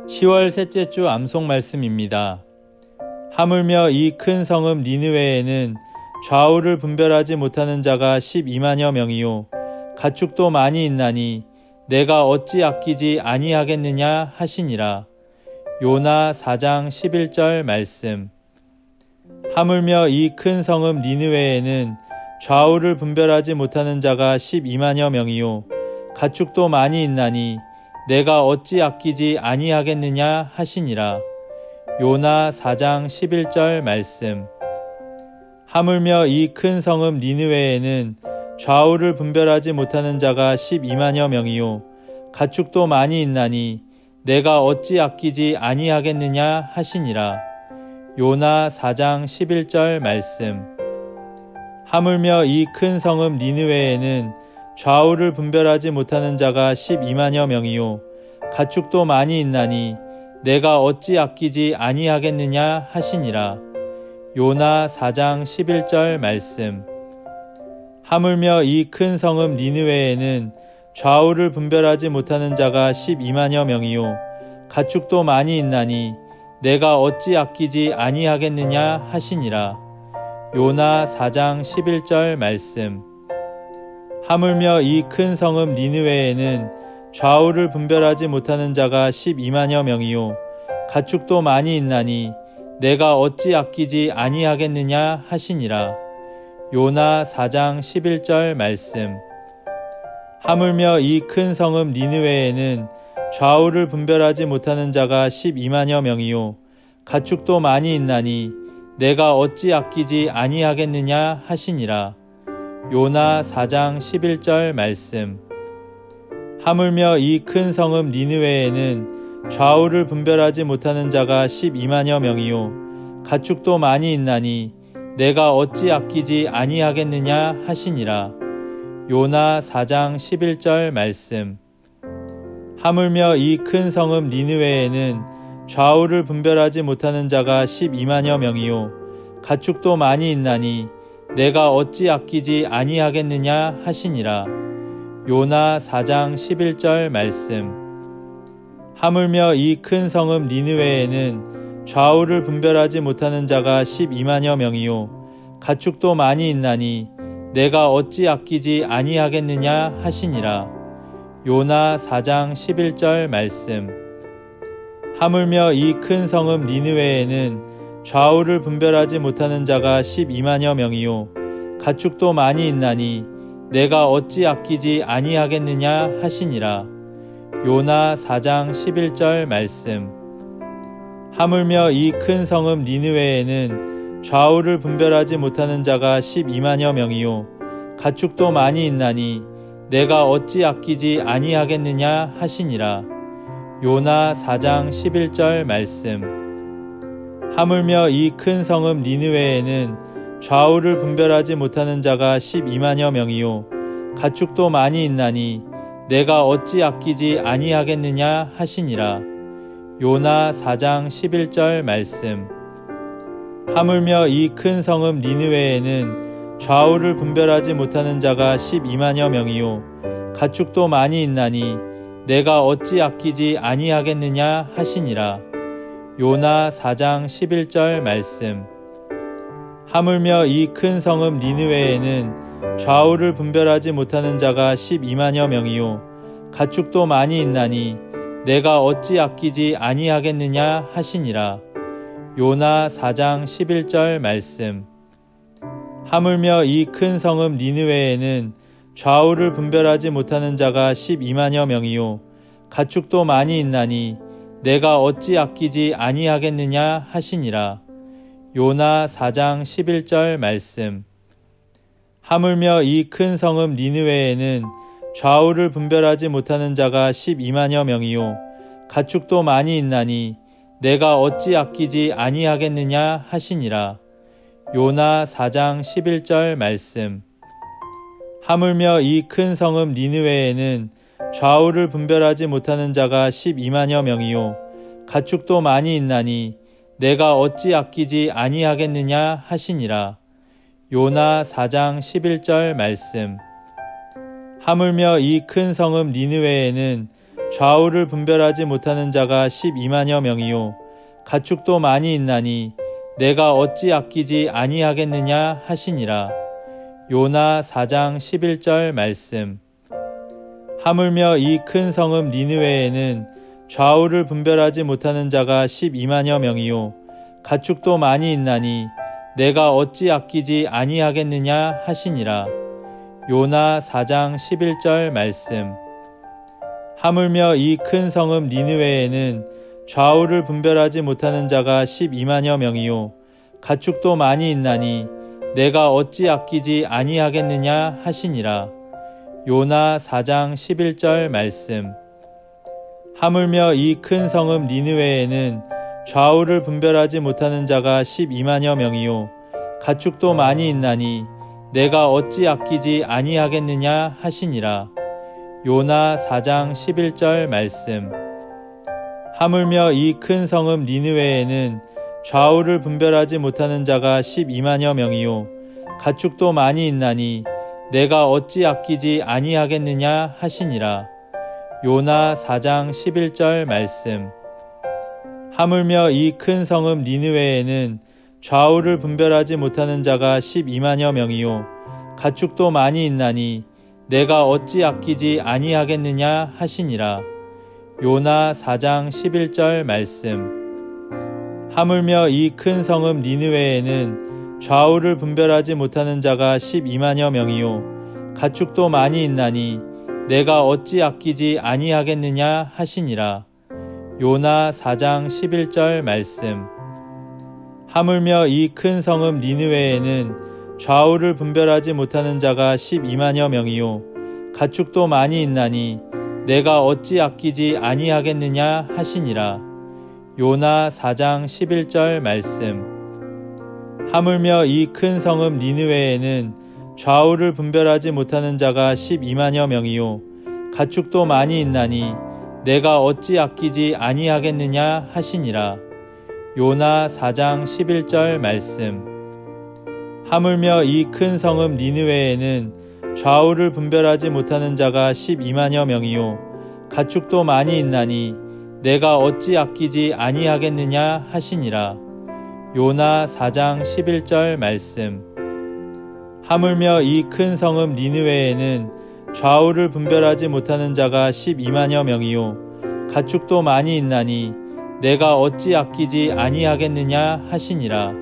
10월 셋째 주 암송 말씀입니다. 하물며 이 큰 성읍 니느웨에는 좌우를 분별하지 못하는 자가 12만여 명이요 가축도 많이 있나니 내가 어찌 아끼지 아니하겠느냐 하시니라. 요나 4장 11절 말씀. 하물며 이 큰 성읍 니느웨에는 좌우를 분별하지 못하는 자가 12만여 명이요 가축도 많이 있나니 내가 어찌 아끼지 아니하겠느냐 하시니라. 요나 4장 11절 말씀. 하물며 이 큰 성읍 니느웨에는 좌우를 분별하지 못하는 자가 12만여 명이요 가축도 많이 있나니 내가 어찌 아끼지 아니하겠느냐 하시니라. 요나 4장 11절 말씀. 하물며 이 큰 성읍 니느웨에는 좌우를 분별하지 못하는 자가 12만여 명이요 가축도 많이 있나니 내가 어찌 아끼지 아니하겠느냐 하시니라. 요나 4장 11절 말씀. 하물며 이 큰 성읍 니느웨에는 좌우를 분별하지 못하는 자가 12만여 명이요 가축도 많이 있나니 내가 어찌 아끼지 아니하겠느냐 하시니라. 요나 4장 11절 말씀. 하물며 이 큰 성읍 니느웨에는 좌우를 분별하지 못하는 자가 12만여 명이요 가축도 많이 있나니 내가 어찌 아끼지 아니하겠느냐 하시니라. 요나 4장 11절 말씀. 하물며 이 큰 성읍 니느웨에는 좌우를 분별하지 못하는 자가 12만여 명이요 가축도 많이 있나니 내가 어찌 아끼지 아니하겠느냐 하시니라. 요나 4장 11절 말씀. 하물며 이 큰 성읍 니느웨에는 좌우를 분별하지 못하는 자가 12만여 명이요 가축도 많이 있나니 내가 어찌 아끼지 아니하겠느냐 하시니라. 요나 4장 11절 말씀. 하물며 이 큰 성읍 니느웨에는 좌우를 분별하지 못하는 자가 12만여 명이요 가축도 많이 있나니 내가 어찌 아끼지 아니하겠느냐 하시니라. 요나 4장 11절 말씀. 하물며 이 큰 성읍 니느웨에는 좌우를 분별하지 못하는 자가 12만여 명이요 가축도 많이 있나니 내가 어찌 아끼지 아니하겠느냐 하시니라. 요나 4장 11절 말씀. 하물며 이 큰 성읍 니느웨에는 좌우를 분별하지 못하는 자가 12만여 명이요 가축도 많이 있나니 내가 어찌 아끼지 아니하겠느냐 하시니라. 요나 4장 11절 말씀. 하물며 이 큰 성읍 니느웨에는 좌우를 분별하지 못하는 자가 12만여 명이요 가축도 많이 있나니 내가 어찌 아끼지 아니하겠느냐 하시니라. 요나 4장 11절 말씀. 하물며 이 큰 성읍 니느웨에는 좌우를 분별하지 못하는 자가 12만여 명이요 가축도 많이 있나니 내가 어찌 아끼지 아니하겠느냐 하시니라. 요나 4장 11절 말씀. 하물며 이 큰 성읍 니느웨에는 좌우를 분별하지 못하는 자가 12만여 명이요 가축도 많이 있나니 내가 어찌 아끼지 아니하겠느냐 하시니라. 요나 4장 11절 말씀. 하물며 이 큰 성읍 니느웨에는 좌우를 분별하지 못하는 자가 12만여 명이요 가축도 많이 있나니 내가 어찌 아끼지 아니하겠느냐 하시니라. 요나 4장 11절 말씀. 하물며 이 큰 성읍 니느웨에는 좌우를 분별하지 못하는 자가 12만여 명이요 가축도 많이 있나니 내가 어찌 아끼지 아니하겠느냐 하시니라. 요나 4장 11절 말씀. 하물며 이 큰 성읍 니느웨에는 좌우를 분별하지 못하는 자가 12만여 명이요 가축도 많이 있나니 내가 어찌 아끼지 아니하겠느냐 하시니라. 요나 4장 11절 말씀. 하물며 이 큰 성읍 니느웨에는 좌우를 분별하지 못하는 자가 12만여 명이요 가축도 많이 있나니 내가 어찌 아끼지 아니하겠느냐 하시니라. 요나 4장 11절 말씀. 하물며 이 큰 성읍 니느웨에는 좌우를 분별하지 못하는 자가 12만여 명이요 가축도 많이 있나니 내가 어찌 아끼지 아니하겠느냐 하시니라. 요나 4장 11절 말씀. 하물며 이 큰 성읍 니느웨에는 좌우를 분별하지 못하는 자가 12만여 명이요 가축도 많이 있나니 내가 어찌 아끼지 아니하겠느냐 하시니라. 요나 4장 11절 말씀. 하물며 이 큰 성읍 니느웨에는 좌우를 분별하지 못하는 자가 12만여 명이요 가축도 많이 있나니 내가 어찌 아끼지 아니하겠느냐 하시니라. 요나 4장 11절 말씀. 하물며 이 큰 성읍 니느웨에는 좌우를 분별하지 못하는 자가 12만여 명이요 가축도 많이 있나니 내가 어찌 아끼지 아니하겠느냐 하시니라. 요나 4장 11절 말씀. 하물며 이 큰 성읍 니느웨에는 좌우를 분별하지 못하는 자가 12만여 명이요 가축도 많이 있나니 내가 어찌 아끼지 아니하겠느냐 하시니라. 요나 4장 11절 말씀. 하물며 이 큰 성읍 니느웨에는 좌우를 분별하지 못하는 자가 12만여 명이요 가축도 많이 있나니 내가 어찌 아끼지 아니하겠느냐 하시니라. 요나 4장 11절 말씀. 하물며 이 큰 성읍 니느웨에는 좌우를 분별하지 못하는 자가 12만여 명이요 가축도 많이 있나니 내가 어찌 아끼지 아니하겠느냐 하시니라. 요나 4장 11절 말씀. 하물며 이 큰 성읍 니느웨에는 좌우를 분별하지 못하는 자가 12만여 명이요 가축도 많이 있나니 내가 어찌 아끼지 아니하겠느냐 하시니라. 요나 4장 11절 말씀. 하물며 이 큰 성읍 니느웨에는 좌우를 분별하지 못하는 자가 12만여 명이요 가축도 많이 있나니 내가 어찌 아끼지 아니하겠느냐 하시니라. 요나 4장 11절 말씀. 하물며 이 큰 성읍 니느웨에는 좌우를 분별하지 못하는 자가 12만여 명이요 가축도 많이 있나니 내가 어찌 아끼지 아니하겠느냐 하시니라. 요나 4장 11절 말씀. 하물며 이 큰 성읍 니느웨에는 좌우를 분별하지 못하는 자가 12만여 명이요 가축도 많이 있나니 내가 어찌 아끼지 아니하겠느냐 하시니라.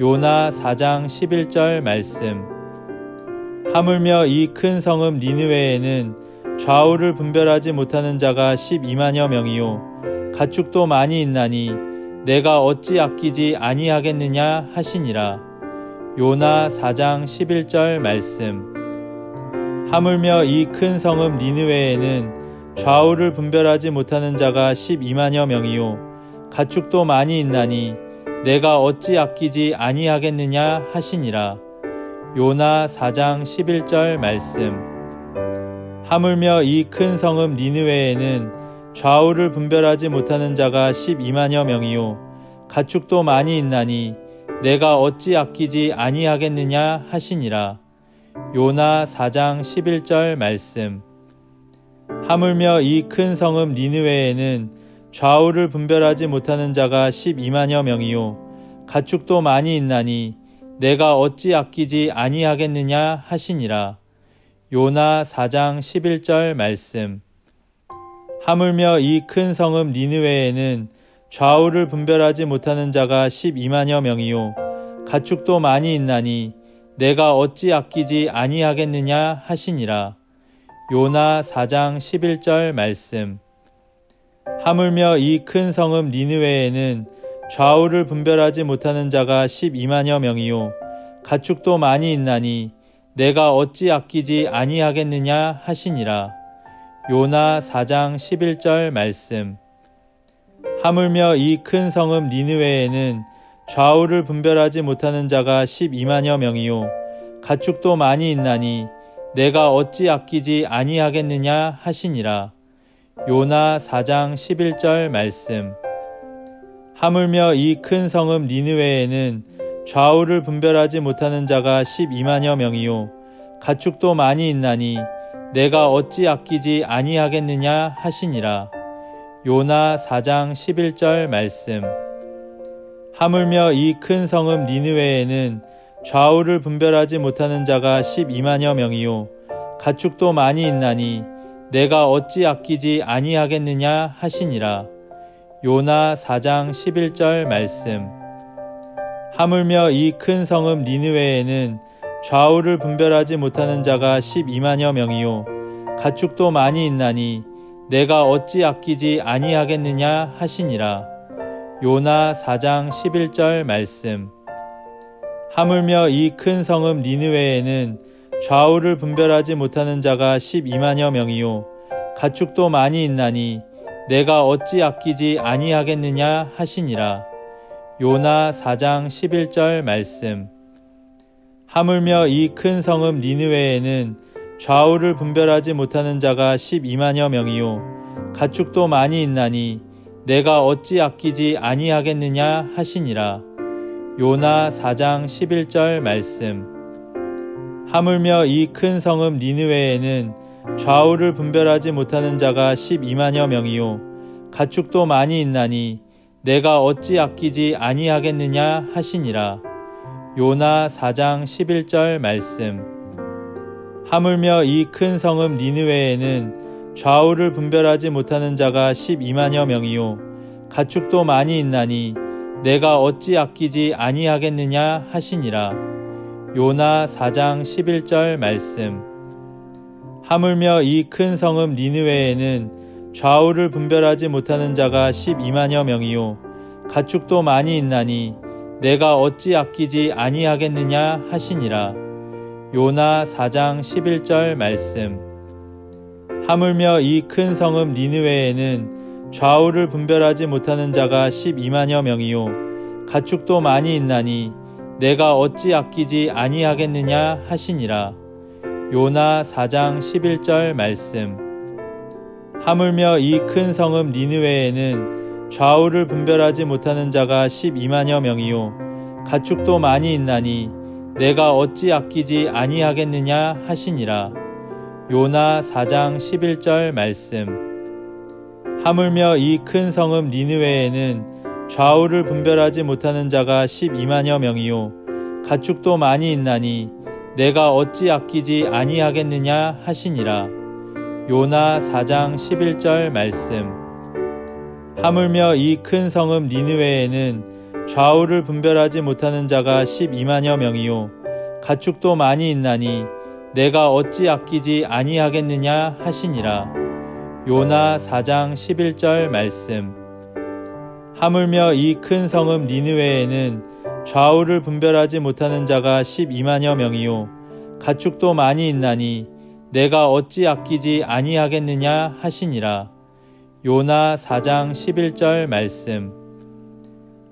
요나 4장 11절 말씀. 하물며 이 큰 성읍 니느웨에는 좌우를 분별하지 못하는 자가 12만여 명이요 가축도 많이 있나니 내가 어찌 아끼지 아니하겠느냐 하시니라. 요나 4장 11절 말씀. 하물며 이 큰 성읍 니느웨에는 좌우를 분별하지 못하는 자가 12만여 명이요 가축도 많이 있나니 내가 어찌 아끼지 아니하겠느냐 하시니라. 요나 4장 11절 말씀. 하물며 이 큰 성읍 니느웨에는 좌우를 분별하지 못하는 자가 12만여 명이요 가축도 많이 있나니 내가 어찌 아끼지 아니하겠느냐 하시니라. 요나 4장 11절 말씀. 하물며 이 큰 성읍 니느웨에는 좌우를 분별하지 못하는 자가 12만여 명이요 가축도 많이 있나니 내가 어찌 아끼지 아니하겠느냐 하시니라. 요나 4장 11절 말씀. 하물며 이 큰 성읍 니느웨에는 좌우를 분별하지 못하는 자가 12만여 명이요 가축도 많이 있나니 내가 어찌 아끼지 아니하겠느냐 하시니라. 요나 4장 11절 말씀. 하물며 이 큰 성읍 니느웨에는 좌우를 분별하지 못하는 자가 12만여 명이요 가축도 많이 있나니 내가 어찌 아끼지 아니하겠느냐 하시니라. 요나 4장 11절 말씀. 하물며 이 큰 성읍 니느웨에는 좌우를 분별하지 못하는 자가 12만여 명이요 가축도 많이 있나니 내가 어찌 아끼지 아니하겠느냐 하시니라. 요나 4장 11절 말씀. 하물며 이 큰 성읍 니느웨에는 좌우를 분별하지 못하는 자가 12만여 명이요 가축도 많이 있나니 내가 어찌 아끼지 아니하겠느냐 하시니라. 요나 4장 11절 말씀. 하물며 이 큰 성읍 니느웨에는 좌우를 분별하지 못하는 자가 12만여 명이요 가축도 많이 있나니 내가 어찌 아끼지 아니하겠느냐 하시니라. 요나 4장 11절 말씀. 하물며 이 큰 성읍 니느웨에는 좌우를 분별하지 못하는 자가 12만여 명이요 가축도 많이 있나니 내가 어찌 아끼지 아니하겠느냐 하시니라. 요나 4장 11절 말씀. 하물며 이 큰 성읍 니느웨에는 좌우를 분별하지 못하는 자가 12만여 명이요 가축도 많이 있나니 내가 어찌 아끼지 아니하겠느냐 하시니라. 요나 4장 11절 말씀. 하물며 이 큰 성읍 니느웨에는 좌우를 분별하지 못하는 자가 12만여 명이요 가축도 많이 있나니 내가 어찌 아끼지 아니하겠느냐 하시니라. 요나 4장 11절 말씀. 하물며 이 큰 성읍 니느웨에는 좌우를 분별하지 못하는 자가 12만여 명이요 가축도 많이 있나니 내가 어찌 아끼지 아니하겠느냐 하시니라. 요나 4장 11절 말씀. 하물며 이 큰 성읍 니느웨에는 좌우를 분별하지 못하는 자가 12만여 명이요 가축도 많이 있나니 내가 어찌 아끼지 아니하겠느냐 하시니라. 요나 4장 11절 말씀. 하물며 이 큰 성읍 니느웨에는 좌우를 분별하지 못하는 자가 12만여 명이요 가축도 많이 있나니 내가 어찌 아끼지 아니하겠느냐 하시니라. 요나 4장 11절 말씀. 하물며 이 큰 성읍 니느웨에는 좌우를 분별하지 못하는 자가 12만여 명이요 가축도 많이 있나니 내가 어찌 아끼지 아니하겠느냐 하시니라. 요나 4장 11절 말씀. 하물며 이 큰 성읍 니느웨에는 좌우를 분별하지 못하는 자가 12만여 명이요 가축도 많이 있나니 내가 어찌 아끼지 아니하겠느냐 하시니라. 요나 4장 11절 말씀. 하물며 이 큰 성읍 니느웨에는 좌우를 분별하지 못하는 자가 12만여 명이요 가축도 많이 있나니 내가 어찌 아끼지 아니하겠느냐 하시니라. 요나 4장 11절 말씀. 하물며 이 큰 성읍 니느웨에는 좌우를 분별하지 못하는 자가 12만여 명이요 가축도 많이 있나니 내가 어찌 아끼지 아니하겠느냐 하시니라. 요나 4장 11절 말씀. 하물며 이 큰 성읍 니느웨에는 좌우를 분별하지 못하는 자가 12만여 명이요 가축도 많이 있나니 내가 어찌 아끼지 아니하겠느냐 하시니라. 요나 4장 11절 말씀.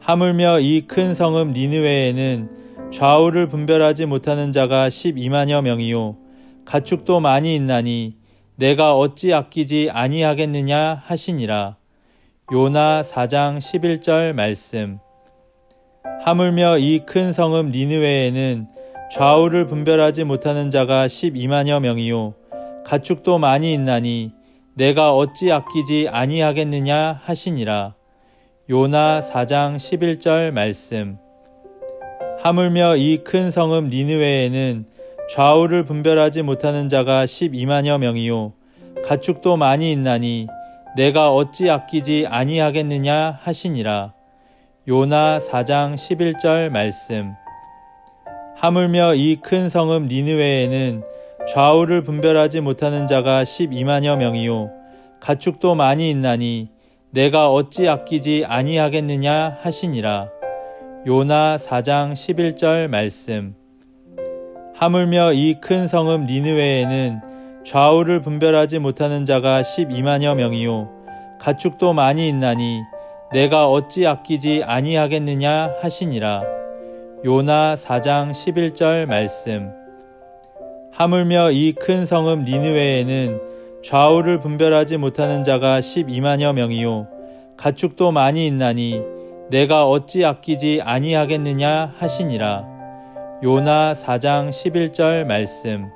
하물며 이 큰 성읍 니느웨에는 좌우를 분별하지 못하는 자가 12만여 명이요 가축도 많이 있나니 내가 어찌 아끼지 아니하겠느냐 하시니라. 요나 4장 11절 말씀. 하물며 이 큰 성읍 니느웨에는 좌우를 분별하지 못하는 자가 12만여 명이요 가축도 많이 있나니 내가 어찌 아끼지 아니하겠느냐 하시니라. 요나 4장 11절 말씀. 하물며 이 큰 성읍 니느웨에는 좌우를 분별하지 못하는 자가 12만여 명이요 가축도 많이 있나니 내가 어찌 아끼지 아니하겠느냐 하시니라. 요나 4장 11절 말씀. 하물며 이 큰 성읍 니느웨에는 좌우를 분별하지 못하는 자가 12만여 명이요 가축도 많이 있나니 내가 어찌 아끼지 아니하겠느냐 하시니라. 요나 4장 11절 말씀. 하물며 이 큰 성읍 니느웨에는 좌우를 분별하지 못하는 자가 12만여 명이요 가축도 많이 있나니 내가 어찌 아끼지 아니하겠느냐 하시니라. 요나 4장 11절 말씀. 하물며 이 큰 성읍 니느웨에는 좌우를 분별하지 못하는 자가 12만여 명이요 가축도 많이 있나니 내가 어찌 아끼지 아니하겠느냐 하시니라. 요나 4장 11절 말씀.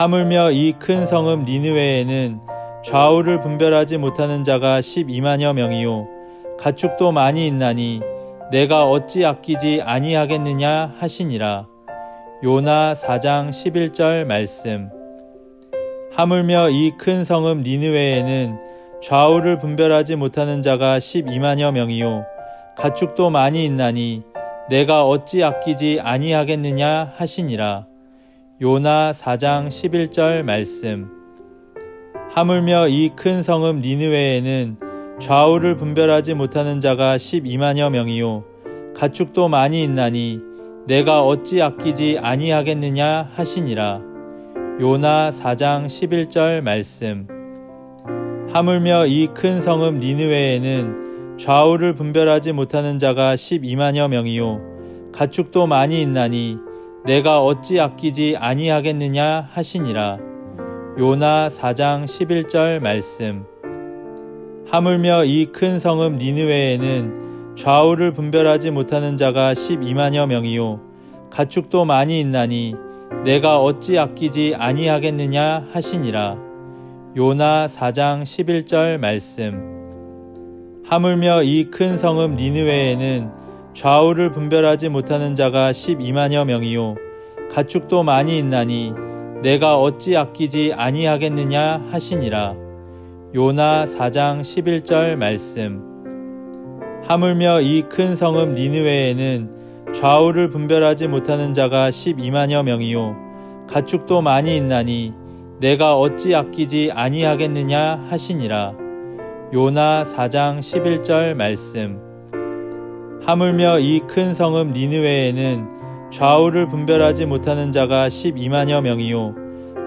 하물며 이 큰 성읍 니느웨에는 좌우를 분별하지 못하는 자가 12만여 명이요 가축도 많이 있나니 내가 어찌 아끼지 아니하겠느냐 하시니라. 요나 4장 11절 말씀. 하물며 이 큰 성읍 니느웨에는 좌우를 분별하지 못하는 자가 12만여 명이요 가축도 많이 있나니 내가 어찌 아끼지 아니하겠느냐 하시니라. 요나 4장 11절 말씀. 하물며 이 큰 성읍 니느웨에는 좌우를 분별하지 못하는 자가 12만여 명이요 가축도 많이 있나니 내가 어찌 아끼지 아니하겠느냐 하시니라. 요나 4장 11절 말씀. 하물며 이 큰 성읍 니느웨에는 좌우를 분별하지 못하는 자가 12만여 명이요 가축도 많이 있나니 내가 어찌 아끼지 아니하겠느냐 하시니라. 요나 4장 11절 말씀. 하물며 이 큰 성읍 니느웨에는 좌우를 분별하지 못하는 자가 12만여 명이요 가축도 많이 있나니 내가 어찌 아끼지 아니하겠느냐 하시니라. 요나 4장 11절 말씀. 하물며 이 큰 성읍 니느웨에는 좌우를 분별하지 못하는 자가 12만여 명이요 가축도 많이 있나니 내가 어찌 아끼지 아니하겠느냐 하시니라. 요나 4장 11절 말씀. 하물며 이 큰 성읍 니느웨에는 좌우를 분별하지 못하는 자가 12만여 명이요 가축도 많이 있나니 내가 어찌 아끼지 아니하겠느냐 하시니라. 요나 4장 11절 말씀. 하물며 이 큰 성읍 니느웨에는 좌우를 분별하지 못하는 자가 12만여 명이요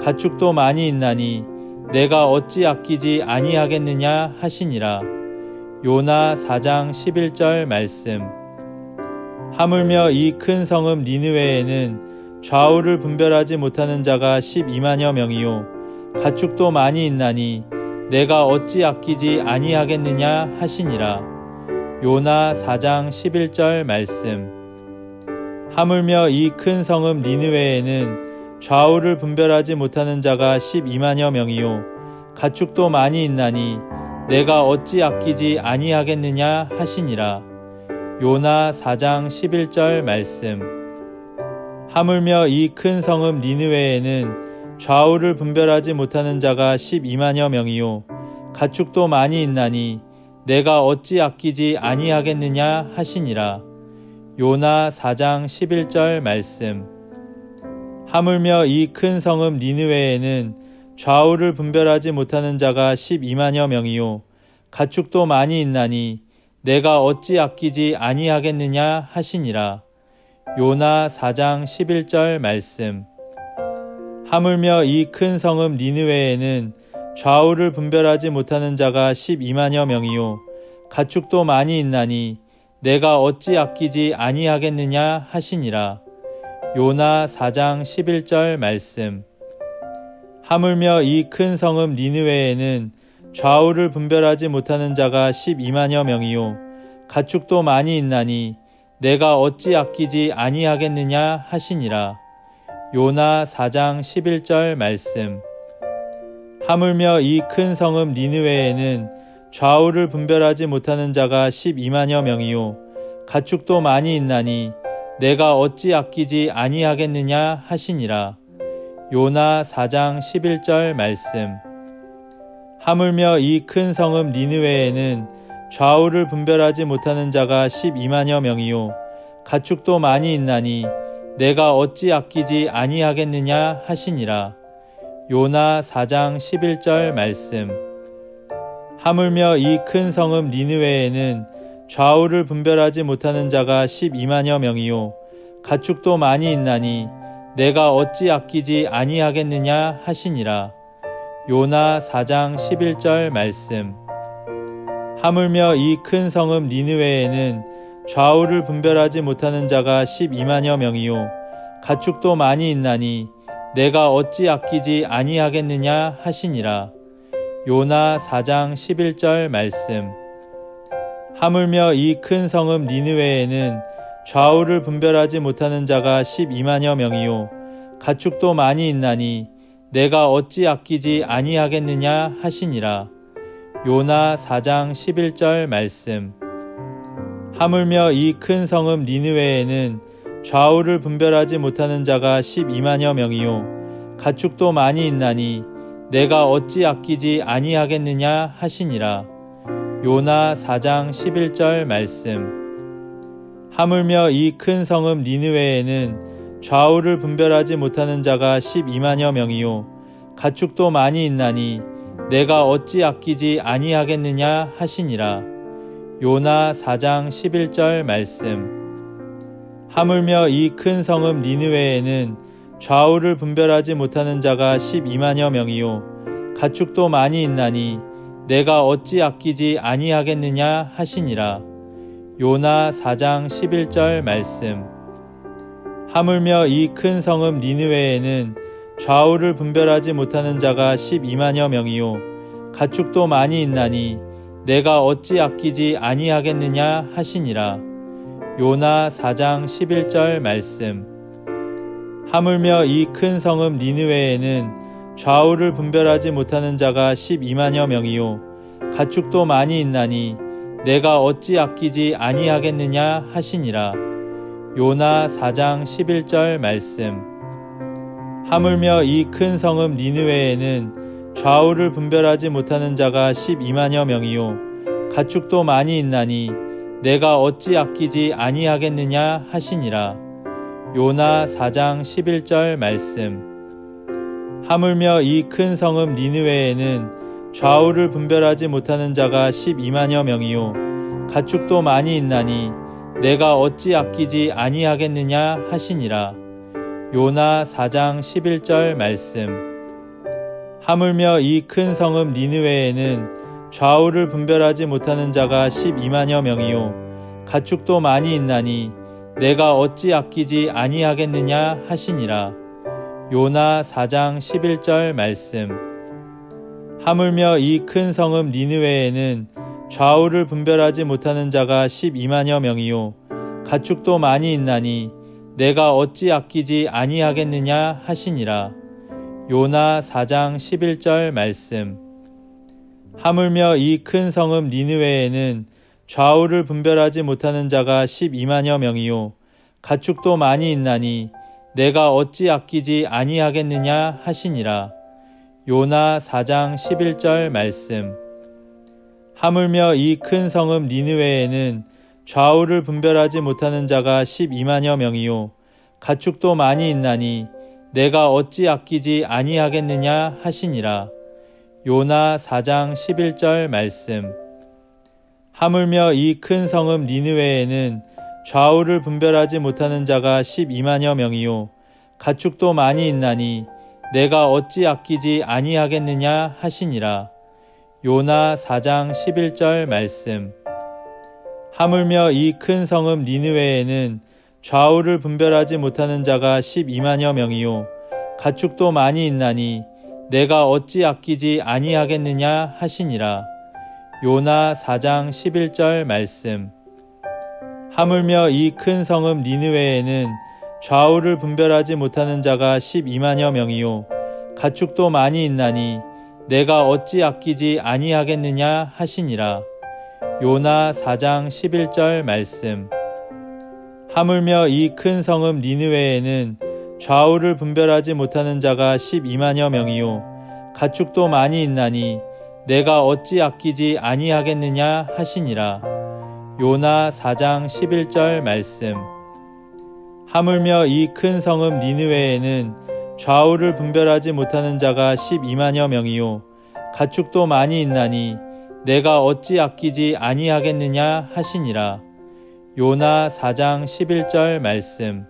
가축도 많이 있나니 내가 어찌 아끼지 아니하겠느냐 하시니라. 요나 4장 11절 말씀. 하물며 이 큰 성읍 니느웨에는 좌우를 분별하지 못하는 자가 12만여 명이요 가축도 많이 있나니 내가 어찌 아끼지 아니하겠느냐 하시니라. 요나 4장 11절 말씀. 하물며 이 큰 성읍 니느웨에는 좌우를 분별하지 못하는 자가 12만여 명이요 가축도 많이 있나니 내가 어찌 아끼지 아니하겠느냐 하시니라. 요나 4장 11절 말씀. 하물며 이 큰 성읍 니느웨에는 좌우를 분별하지 못하는 자가 12만여 명이요 가축도 많이 있나니 내가 어찌 아끼지 아니하겠느냐 하시니라. 요나 4장 11절 말씀. 하물며 이 큰 성읍 니느웨에는 좌우를 분별하지 못하는 자가 12만여 명이요 가축도 많이 있나니 내가 어찌 아끼지 아니하겠느냐 하시니라. 요나 4장 11절 말씀. 하물며 이 큰 성읍 니느웨에는 좌우를 분별하지 못하는 자가 12만여 명이요 가축도 많이 있나니 내가 어찌 아끼지 아니하겠느냐 하시니라. 요나 4장 11절 말씀. 하물며 이 큰 성읍 니느웨에는 좌우를 분별하지 못하는 자가 12만여 명이요 가축도 많이 있나니 내가 어찌 아끼지 아니하겠느냐 하시니라. 요나 4장 11절 말씀. 하물며 이 큰 성읍 니느웨에는 좌우를 분별하지 못하는 자가 12만여 명이요 가축도 많이 있나니 내가 어찌 아끼지 아니하겠느냐 하시니라. 요나 4장 11절 말씀. 하물며 이 큰 성읍 니느웨에는 좌우를 분별하지 못하는 자가 12만여 명이요 가축도 많이 있나니 내가 어찌 아끼지 아니하겠느냐 하시니라. 요나 4장 11절 말씀. 하물며 이 큰 성읍 니느웨에는 좌우를 분별하지 못하는 자가 12만여 명이요 가축도 많이 있나니 내가 어찌 아끼지 아니하겠느냐 하시니라. 요나 4장 11절 말씀. 하물며 이 큰 성읍 니느웨에는 좌우를 분별하지 못하는 자가 12만여 명이요 가축도 많이 있나니 내가 어찌 아끼지 아니하겠느냐 하시니라. 요나 4장 11절 말씀. 하물며 이 큰 성읍 니느웨에는 좌우를 분별하지 못하는 자가 12만여 명이요 가축도 많이 있나니 내가 어찌 아끼지 아니하겠느냐 하시니라. 요나 4장 11절 말씀. 하물며 이 큰 성읍 니느웨에는 좌우를 분별하지 못하는 자가 12만여 명이요 가축도 많이 있나니 내가 어찌 아끼지 아니하겠느냐 하시니라. 요나 4장 11절 말씀. 하물며 이 큰 성읍 니느웨에는 좌우를 분별하지 못하는 자가 12만여 명이요 가축도 많이 있나니 내가 어찌 아끼지 아니하겠느냐 하시니라. 요나 4장 11절 말씀. 하물며 이 큰 성읍 니느웨에는 좌우를 분별하지 못하는 자가 12만여 명이요 가축도 많이 있나니 내가 어찌 아끼지 아니하겠느냐 하시니라. 요나 4장 11절 말씀. 하물며 이 큰 성읍 니느웨에는 좌우를 분별하지 못하는 자가 12만여 명이요 가축도 많이 있나니 내가 어찌 아끼지 아니하겠느냐 하시니라. 요나 4장 11절 말씀. 하물며 이 큰 성읍 니느웨에는 좌우를 분별하지 못하는 자가 12만여 명이요 가축도 많이 있나니 내가 어찌 아끼지 아니하겠느냐 하시니라. 요나 4장 11절 말씀. 하물며 이 큰 성읍 니느웨에는 좌우를 분별하지 못하는 자가 12만여 명이요 가축도 많이 있나니 내가 어찌 아끼지 아니하겠느냐 하시니라. 요나 4장 11절 말씀. 하물며 이 큰 성읍 니느웨에는 좌우를 분별하지 못하는 자가 12만여 명이요 가축도 많이 있나니 내가 어찌 아끼지 아니하겠느냐 하시니라. 요나 4장 11절 말씀. 하물며 이 큰 성읍 니느웨에는 좌우를 분별하지 못하는 자가 12만여 명이요 가축도 많이 있나니 내가 어찌 아끼지 아니하겠느냐 하시니라. 요나 4장 11절 말씀. 하물며 이 큰 성읍 니느웨에는 좌우를 분별하지 못하는 자가 12만여 명이요 가축도 많이 있나니 내가 어찌 아끼지 아니하겠느냐 하시니라. 요나 4장 11절 말씀. 하물며 이 큰 성읍 니느웨에는 좌우를 분별하지 못하는 자가 12만여 명이요 가축도 많이 있나니 내가 어찌 아끼지 아니하겠느냐 하시니라. 요나 4장 11절 말씀. 하물며 이 큰 성읍 니느웨에는 좌우를 분별하지 못하는 자가 12만여 명이요 가축도 많이 있나니 내가 어찌 아끼지 아니하겠느냐 하시니라. 요나 4장 11절 말씀. 하물며 이 큰 성읍 니느웨에는 좌우를 분별하지 못하는 자가 12만여 명이요 가축도 많이 있나니 내가 어찌 아끼지 아니하겠느냐 하시니라. 요나 4장 11절 말씀. 하물며 이 큰 성읍 니느웨에는 좌우를 분별하지 못하는 자가 12만여 명이요 가축도 많이 있나니 내가 어찌 아끼지 아니하겠느냐 하시니라. 요나 4장 11절 말씀. 하물며 이 큰 성읍 니느웨에는 좌우를 분별하지 못하는 자가 12만여 명이요 가축도 많이 있나니 내가 어찌 아끼지 아니하겠느냐 하시니라. 요나 4장 11절 말씀. 하물며 이 큰 성읍 니느웨에는 좌우를 분별하지 못하는 자가 12만여 명이요 가축도 많이 있나니 내가 어찌 아끼지 아니하겠느냐 하시니라. 요나 4장 11절 말씀. 하물며 이 큰 성읍 니느웨에는 좌우를 분별하지 못하는 자가 12만여 명이요 가축도 많이 있나니 내가 어찌 아끼지 아니하겠느냐 하시니라. 요나 4장 11절 말씀.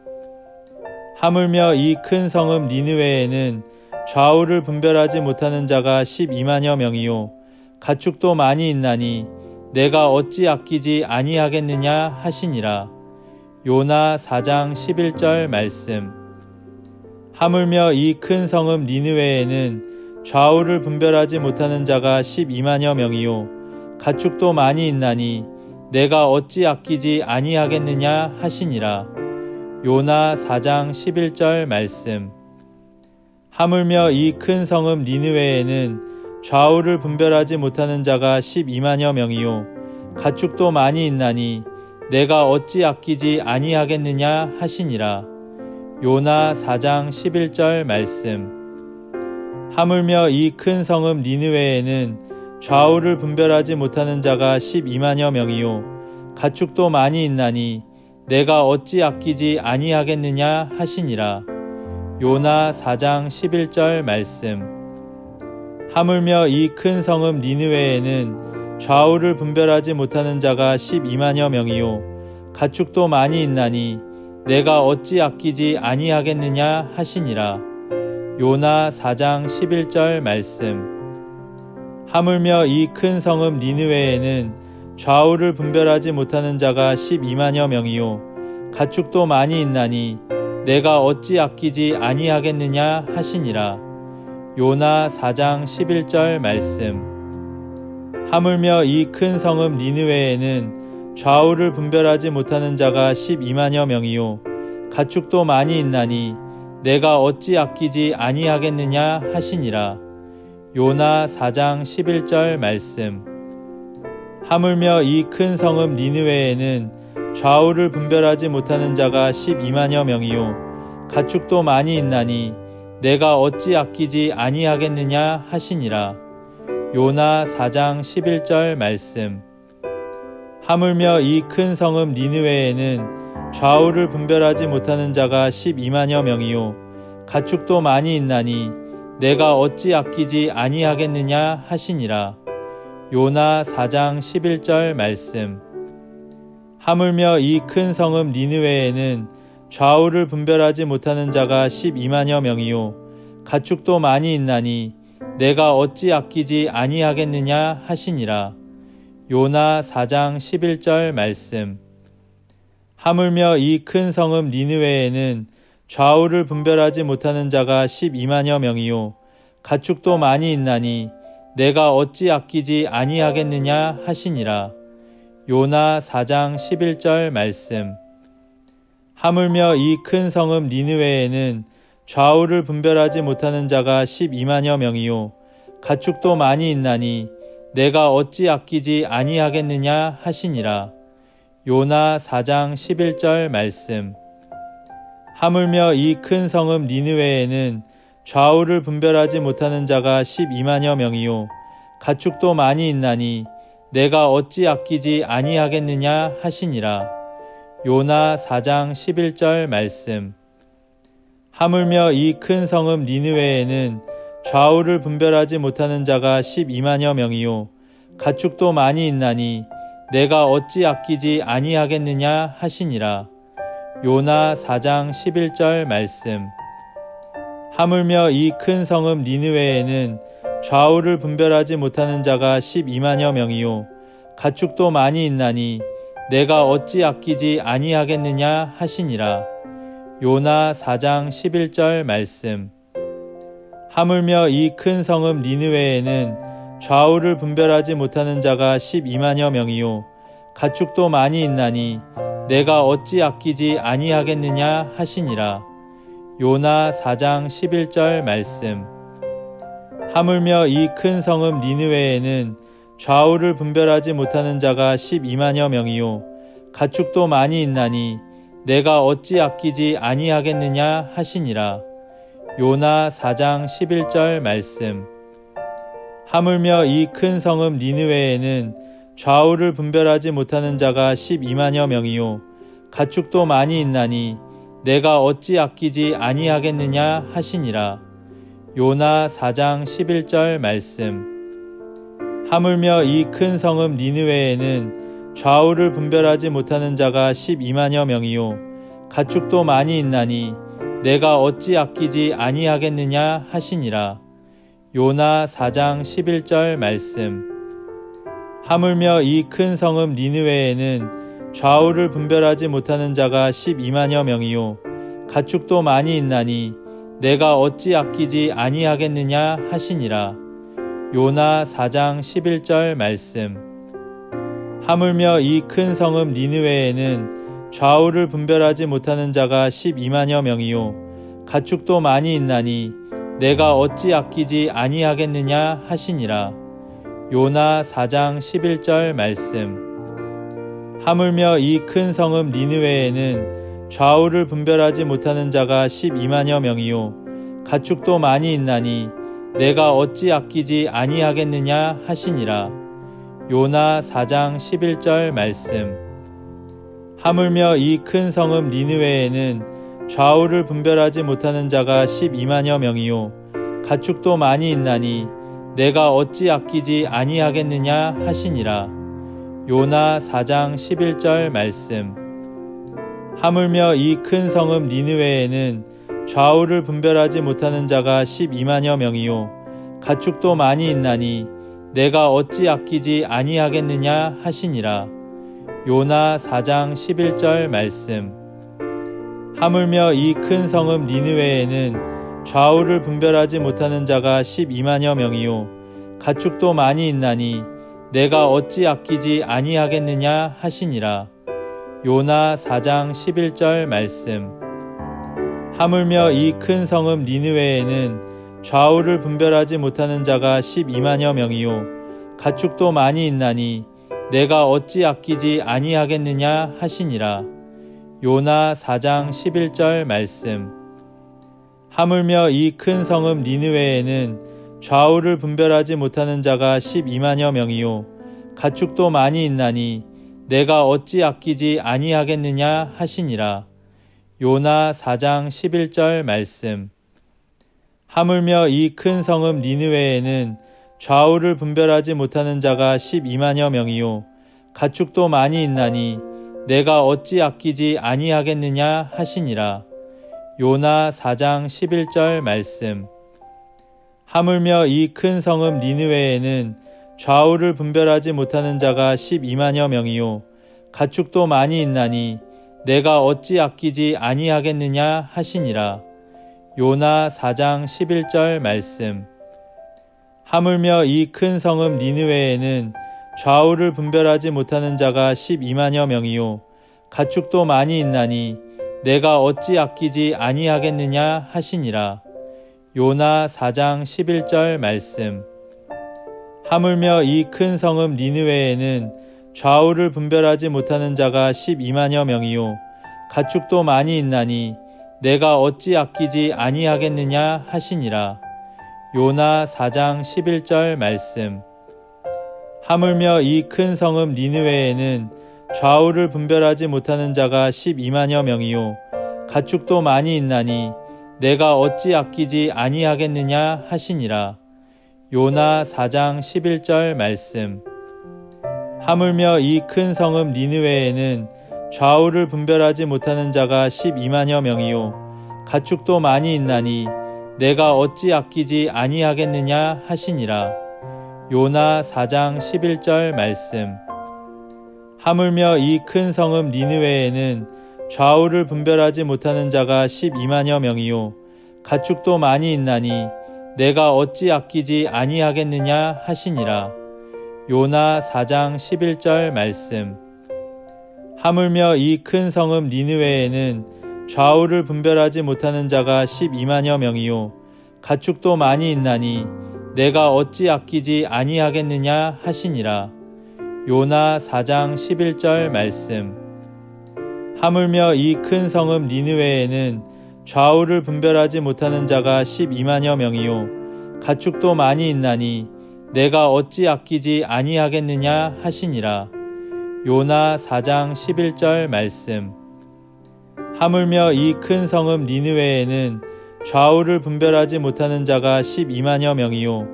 하물며 이 큰 성읍 니느웨에는 좌우를 분별하지 못하는 자가 12만여 명이요 가축도 많이 있나니 내가 어찌 아끼지 아니하겠느냐 하시니라. 요나 4장 11절 말씀. 하물며 이 큰 성읍 니느웨에는 좌우를 분별하지 못하는 자가 12만여 명이요 가축도 많이 있나니 내가 어찌 아끼지 아니하겠느냐 하시니라. 요나 4장 11절 말씀. 하물며 이 큰 성읍 니느웨에는 좌우를 분별하지 못하는 자가 12만여 명이요 가축도 많이 있나니 내가 어찌 아끼지 아니하겠느냐 하시니라. 요나 4장 11절 말씀. 하물며 이 큰 성읍 니느웨에는 좌우를 분별하지 못하는 자가 12만여 명이요 가축도 많이 있나니 내가 어찌 아끼지 아니하겠느냐 하시니라. 요나 4장 11절 말씀. 하물며 이 큰 성읍 니느웨에는 좌우를 분별하지 못하는 자가 12만여 명이요 가축도 많이 있나니 내가 어찌 아끼지 아니하겠느냐 하시니라. 요나 4장 11절 말씀. 하물며 이 큰 성읍 니느웨에는 좌우를 분별하지 못하는 자가 12만여 명이요 가축도 많이 있나니 내가 어찌 아끼지 아니하겠느냐 하시니라. 요나 4장 11절 말씀. 하물며 이 큰 성읍 니느웨에는 좌우를 분별하지 못하는 자가 12만여 명이요 가축도 많이 있나니 내가 어찌 아끼지 아니하겠느냐 하시니라. 요나 4장 11절 말씀. 하물며 이 큰 성읍 니느웨에는 좌우를 분별하지 못하는 자가 12만여 명이요 가축도 많이 있나니 내가 어찌 아끼지 아니하겠느냐 하시니라. 요나 4장 11절 말씀. 하물며 이 큰 성읍 니느웨에는 좌우를 분별하지 못하는 자가 12만여 명이요 가축도 많이 있나니 내가 어찌 아끼지 아니하겠느냐 하시니라. 요나 4장 11절 말씀. 하물며 이 큰 성읍 니느웨에는 좌우를 분별하지 못하는 자가 12만여 명이요 가축도 많이 있나니 내가 어찌 아끼지 아니하겠느냐 하시니라. 요나 4장 11절 말씀. 하물며 이 큰 성읍 니느웨에는 좌우를 분별하지 못하는 자가 12만여 명이요 가축도 많이 있나니 내가 어찌 아끼지 아니하겠느냐 하시니라. 요나 4장 11절 말씀. 하물며 이 큰 성읍 니느웨에는 좌우를 분별하지 못하는 자가 12만여 명이요 가축도 많이 있나니 내가 어찌 아끼지 아니하겠느냐 하시니라. 요나 4장 11절 말씀. 하물며 이 큰 성읍 니느웨에는 좌우를 분별하지 못하는 자가 12만여 명이요 가축도 많이 있나니 내가 어찌 아끼지 아니하겠느냐 하시니라. 요나 4장 11절 말씀. 하물며 이 큰 성읍 니느웨에는 좌우를 분별하지 못하는 자가 12만여 명이요 가축도 많이 있나니 내가 어찌 아끼지 아니하겠느냐 하시니라. 요나 4장 11절 말씀. 하물며 이 큰 성읍 니느웨에는 좌우를 분별하지 못하는 자가 12만여 명이요 가축도 많이 있나니 내가 어찌 아끼지 아니하겠느냐 하시니라. 요나 4장 11절 말씀. 하물며 이 큰 성읍 니느웨에는 좌우를 분별하지 못하는 자가 12만여 명이요 가축도 많이 있나니 내가 어찌 아끼지 아니하겠느냐 하시니라. 요나 4장 11절 말씀. 하물며 이 큰 성읍 니느웨에는 좌우를 분별하지 못하는 자가 12만여 명이요 가축도 많이 있나니 내가 어찌 아끼지 아니하겠느냐 하시니라. 요나 4장 11절 말씀. 하물며 이 큰 성읍 니느웨에는 좌우를 분별하지 못하는 자가 12만여 명이요 가축도 많이 있나니 내가 어찌 아끼지 아니하겠느냐 하시니라. 요나 4장 11절 말씀. 하물며 이 큰 성읍 니느웨에는 좌우를 분별하지 못하는 자가 12만여 명이요 가축도 많이 있나니 내가 어찌 아끼지 아니하겠느냐 하시니라. 요나 4장 11절 말씀. 하물며 이 큰 성읍 니느웨에는 좌우를 분별하지 못하는 자가 12만여 명이요 가축도 많이 있나니 내가 어찌 아끼지 아니하겠느냐 하시니라. 요나 4장 11절 말씀. 하물며 이 큰 성읍 니느웨에는 좌우를 분별하지 못하는 자가 12만여 명이요 가축도 많이 있나니 내가 어찌 아끼지 아니하겠느냐 하시니라. 요나 4장 11절 말씀. 하물며 이 큰 성읍 니느웨에는 좌우를 분별하지 못하는 자가 12만여 명이요 가축도 많이 있나니 내가 어찌 아끼지 아니하겠느냐 하시니라. 요나 4장 11절 말씀. 하물며 이 큰 성읍 니느웨에는 좌우를 분별하지 못하는 자가 12만여 명이요 가축도 많이 있나니 내가 어찌 아끼지 아니하겠느냐 하시니라. 요나 4장 11절 말씀. 하물며 이 큰 성읍 니느웨에는 좌우를 분별하지 못하는 자가 12만여 명이요 가축도 많이 있나니 내가 어찌 아끼지 아니하겠느냐 하시니라. 요나 4장 11절 말씀. 하물며 이 큰 성읍 니느웨에는 좌우를 분별하지 못하는 자가 12만여 명이요 가축도 많이 있나니 내가 어찌 아끼지 아니하겠느냐 하시니라. 요나 4장 11절 말씀. 하물며 이 큰 성읍 니느웨에는 좌우를 분별하지 못하는 자가 12만여 명이요 가축도 많이 있나니 내가 어찌 아끼지 아니하겠느냐 하시니라. 요나 4장 11절 말씀. 하물며 이 큰 성읍 니느웨에는 좌우를 분별하지 못하는 자가 12만여 명이요 가축도 많이 있나니 내가 어찌 아끼지 아니하겠느냐 하시니라. 요나 4장 11절 말씀. 하물며 이 큰 성읍 니느웨에는 좌우를 분별하지 못하는 자가 12만여 명이요 가축도 많이 있나니 내가 어찌 아끼지 아니하겠느냐 하시니라. 요나 4장 11절 말씀. 하물며 이 큰 성읍 니느웨에는 좌우를 분별하지 못하는 자가 12만여 명이요 가축도 많이 있나니 내가 어찌 아끼지 아니하겠느냐 하시니라. 요나 4장 11절 말씀. 하물며 이 큰 성읍 니느웨에는 좌우를 분별하지 못하는 자가 12만여 명이요 가축도 많이 있나니 내가 어찌 아끼지 아니하겠느냐 하시니라. 요나 4장 11절 말씀. 하물며 이 큰 성읍 니느웨에는 좌우를 분별하지 못하는 자가 12만여 명이요 가축도 많이 있나니 내가 어찌 아끼지 아니하겠느냐 하시니라. 요나 4장 11절 말씀. 하물며 이 큰 성읍 니느웨에는 좌우를 분별하지 못하는 자가 12만여 명이요 가축도 많이 있나니 내가 어찌 아끼지 아니하겠느냐 하시니라. 요나 4장 11절 말씀. 하물며 이 큰 성읍 니느웨에는 좌우를 분별하지 못하는 자가 12만여 명이요 가축도 많이 있나니 내가 어찌 아끼지 아니하겠느냐 하시니라. 요나 4장 11절 말씀. 하물며 이 큰 성읍 니느웨에는 좌우를 분별하지 못하는 자가 12만여 명이요 가축도 많이 있나니 내가 어찌 아끼지 아니하겠느냐 하시니라. 요나 4장 11절 말씀. 하물며 이 큰 성읍 니느웨에는 좌우를 분별하지 못하는 자가 12만여 명이요 가축도 많이 있나니 내가 어찌 아끼지 아니하겠느냐 하시니라. 요나 4장 11절 말씀. 하물며 이 큰 성읍 니느웨에는 좌우를 분별하지 못하는 자가 12만여 명이요 가축도 많이 있나니 내가 어찌 아끼지 아니하겠느냐 하시니라. 요나 4장 11절 말씀. 하물며 이 큰 성읍 니느웨에는 좌우를 분별하지 못하는 자가 12만여 명이요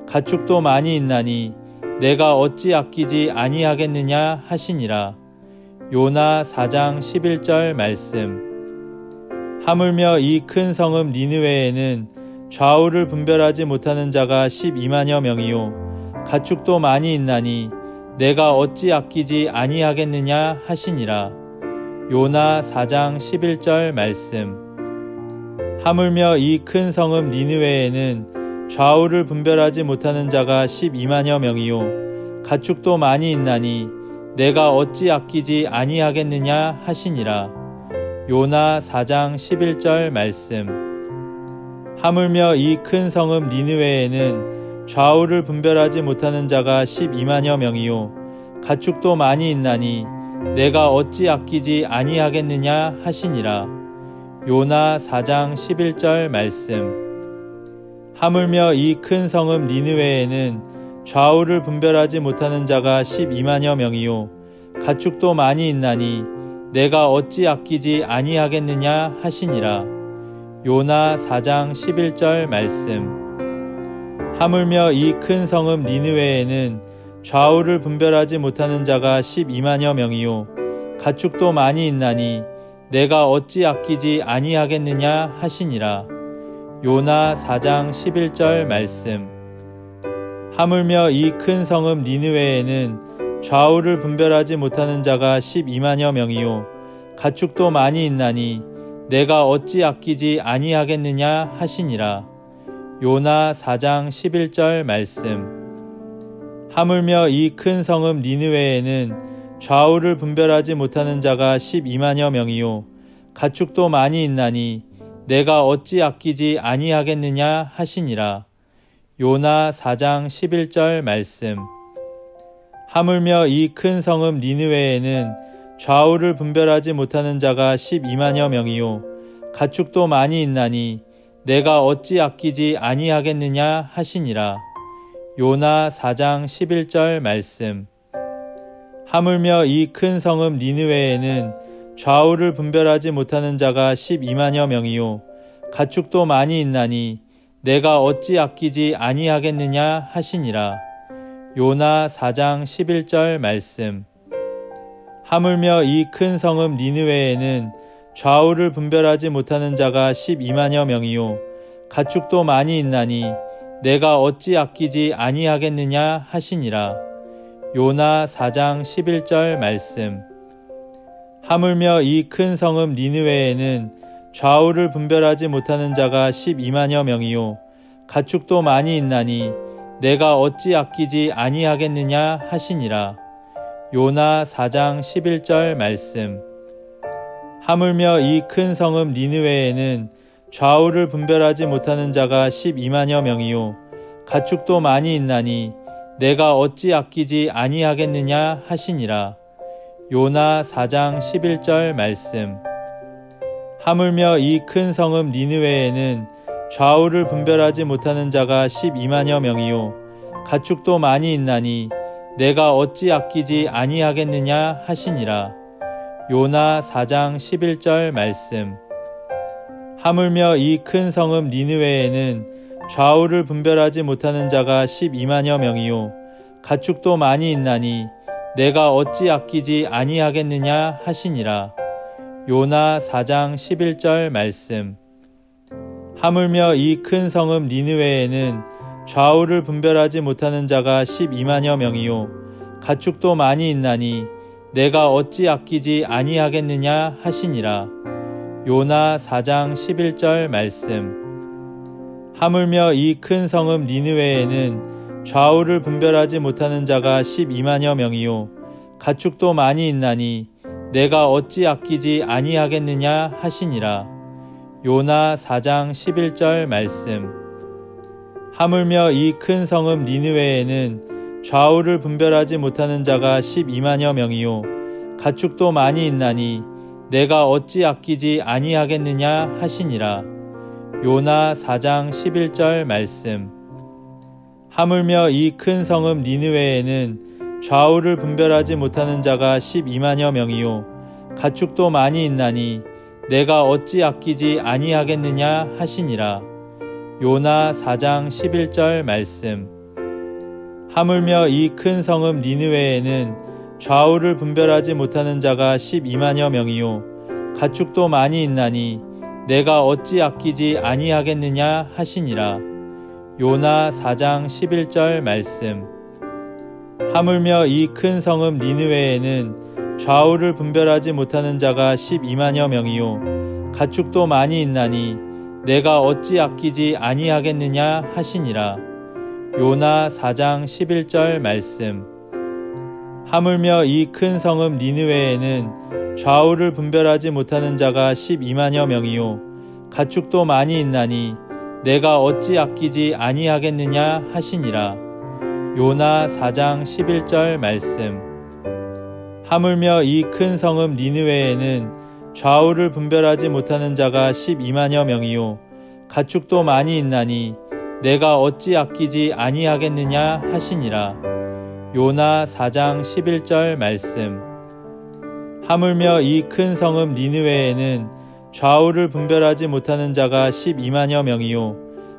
가축도 많이 있나니 내가 어찌 아끼지 아니하겠느냐 하시니라. 요나 4장 11절 말씀. 하물며 이 큰 성읍 니느웨에는 좌우를 분별하지 못하는 자가 12만여 명이요 가축도 많이 있나니 내가 어찌 아끼지 아니하겠느냐 하시니라. 요나 4장 11절 말씀. 하물며 이 큰 성읍 니느웨에는 좌우를 분별하지 못하는 자가 12만여 명이요 가축도 많이 있나니 내가 어찌 아끼지 아니하겠느냐 하시니라. 요나 4장 11절 말씀. 하물며 이 큰 성읍 니느웨에는 좌우를 분별하지 못하는 자가 12만여 명이요 가축도 많이 있나니 내가 어찌 아끼지 아니하겠느냐 하시니라. 요나 4장 11절 말씀. 하물며 이 큰 성읍 니느웨에는 좌우를 분별하지 못하는 자가 12만여 명이요 가축도 많이 있나니 내가 어찌 아끼지 아니하겠느냐 하시니라. 요나 4장 11절 말씀. 하물며 이 큰 성읍 니느웨에는 좌우를 분별하지 못하는 자가 12만여 명이요 가축도 많이 있나니 내가 어찌 아끼지 아니하겠느냐 하시니라. 요나 4장 11절 말씀. 하물며 이 큰 성읍 니느웨에는 좌우를 분별하지 못하는 자가 12만여 명이요 가축도 많이 있나니 내가 어찌 아끼지 아니하겠느냐 하시니라. 요나 4장 11절 말씀. 하물며 이 큰 성읍 니느웨에는 좌우를 분별하지 못하는 자가 12만여 명이요 가축도 많이 있나니 내가 어찌 아끼지 아니하겠느냐 하시니라. 요나 4장 11절 말씀. 하물며 이 큰 성읍 니느웨에는 좌우를 분별하지 못하는 자가 12만여 명이요 가축도 많이 있나니 내가 어찌 아끼지 아니하겠느냐 하시니라. 요나 4장 11절 말씀. 하물며 이 큰 성읍 니느웨에는 좌우를 분별하지 못하는 자가 12만여 명이요 가축도 많이 있나니 내가 어찌 아끼지 아니하겠느냐 하시니라. 요나 4장 11절 말씀. 하물며 이 큰 성읍 니느웨에는 좌우를 분별하지 못하는 자가 12만여 명이요 가축도 많이 있나니 내가 어찌 아끼지 아니하겠느냐 하시니라. 요나 4장 11절 말씀. 하물며 이 큰 성읍 니느웨에는 좌우를 분별하지 못하는 자가 12만여 명이요 가축도 많이 있나니 내가 어찌 아끼지 아니하겠느냐 하시니라. 요나 4장 11절 말씀. 하물며 이 큰 성읍 니느웨에는 좌우를 분별하지 못하는 자가 12만여 명이요 가축도 많이 있나니 내가 어찌 아끼지 아니하겠느냐 하시니라. 요나 4장 11절 말씀. 하물며 이 큰 성읍 니느웨에는 좌우를 분별하지 못하는 자가 12만여 명이요 가축도 많이 있나니 내가 어찌 아끼지 아니하겠느냐 하시니라. 요나 4장 11절 말씀. 하물며 이 큰 성읍 니느웨에는 좌우를 분별하지 못하는 자가 12만여 명이요 가축도 많이 있나니 내가 어찌 아끼지 아니하겠느냐 하시니라. 요나 4장 11절 말씀. 하물며 이 큰 성읍 니느웨에는 좌우를 분별하지 못하는 자가 12만여 명이요 가축도 많이 있나니 내가 어찌 아끼지 아니하겠느냐 하시니라. 요나 4장 11절 말씀. 하물며 이 큰 성읍 니느웨에는 좌우를 분별하지 못하는 자가 12만여 명이요 가축도 많이 있나니 내가 어찌 아끼지 아니하겠느냐 하시니라. 요나 4장 11절 말씀. 하물며 이 큰 성읍 니느웨에는 좌우를 분별하지 못하는 자가 12만여 명이요 가축도 많이 있나니 내가 어찌 아끼지 아니하겠느냐 하시니라. 요나 4장 11절 말씀. 하물며 이 큰 성읍 니느웨에는 좌우를 분별하지 못하는 자가 12만여 명이요 가축도 많이 있나니 내가 어찌 아끼지 아니하겠느냐 하시니라. 요나 4장 11절 말씀. 하물며 이 큰 성읍 니느웨에는 좌우를 분별하지 못하는 자가 12만여 명이요 가축도 많이 있나니 내가 어찌 아끼지 아니하겠느냐 하시니라. 요나 4장 11절 말씀. 하물며 이 큰 성읍 니느웨에는 좌우를 분별하지 못하는 자가 12만여 명이요 가축도 많이 있나니 내가 어찌 아끼지 아니하겠느냐 하시니라. 요나 4장 11절 말씀. 하물며 이 큰 성읍 니느웨에는 좌우를 분별하지 못하는 자가 12만여 명이요 가축도 많이 있나니 내가 어찌 아끼지 아니하겠느냐 하시니라. 요나 4장 11절 말씀. 하물며 이 큰 성읍 니느웨에는 좌우를 분별하지 못하는 자가 12만여 명이요 가축도 많이 있나니 내가 어찌 아끼지 아니하겠느냐 하시니라. 요나 4장 11절 말씀. 하물며 이 큰 성읍 니느웨에는 좌우를 분별하지 못하는 자가 12만여 명이요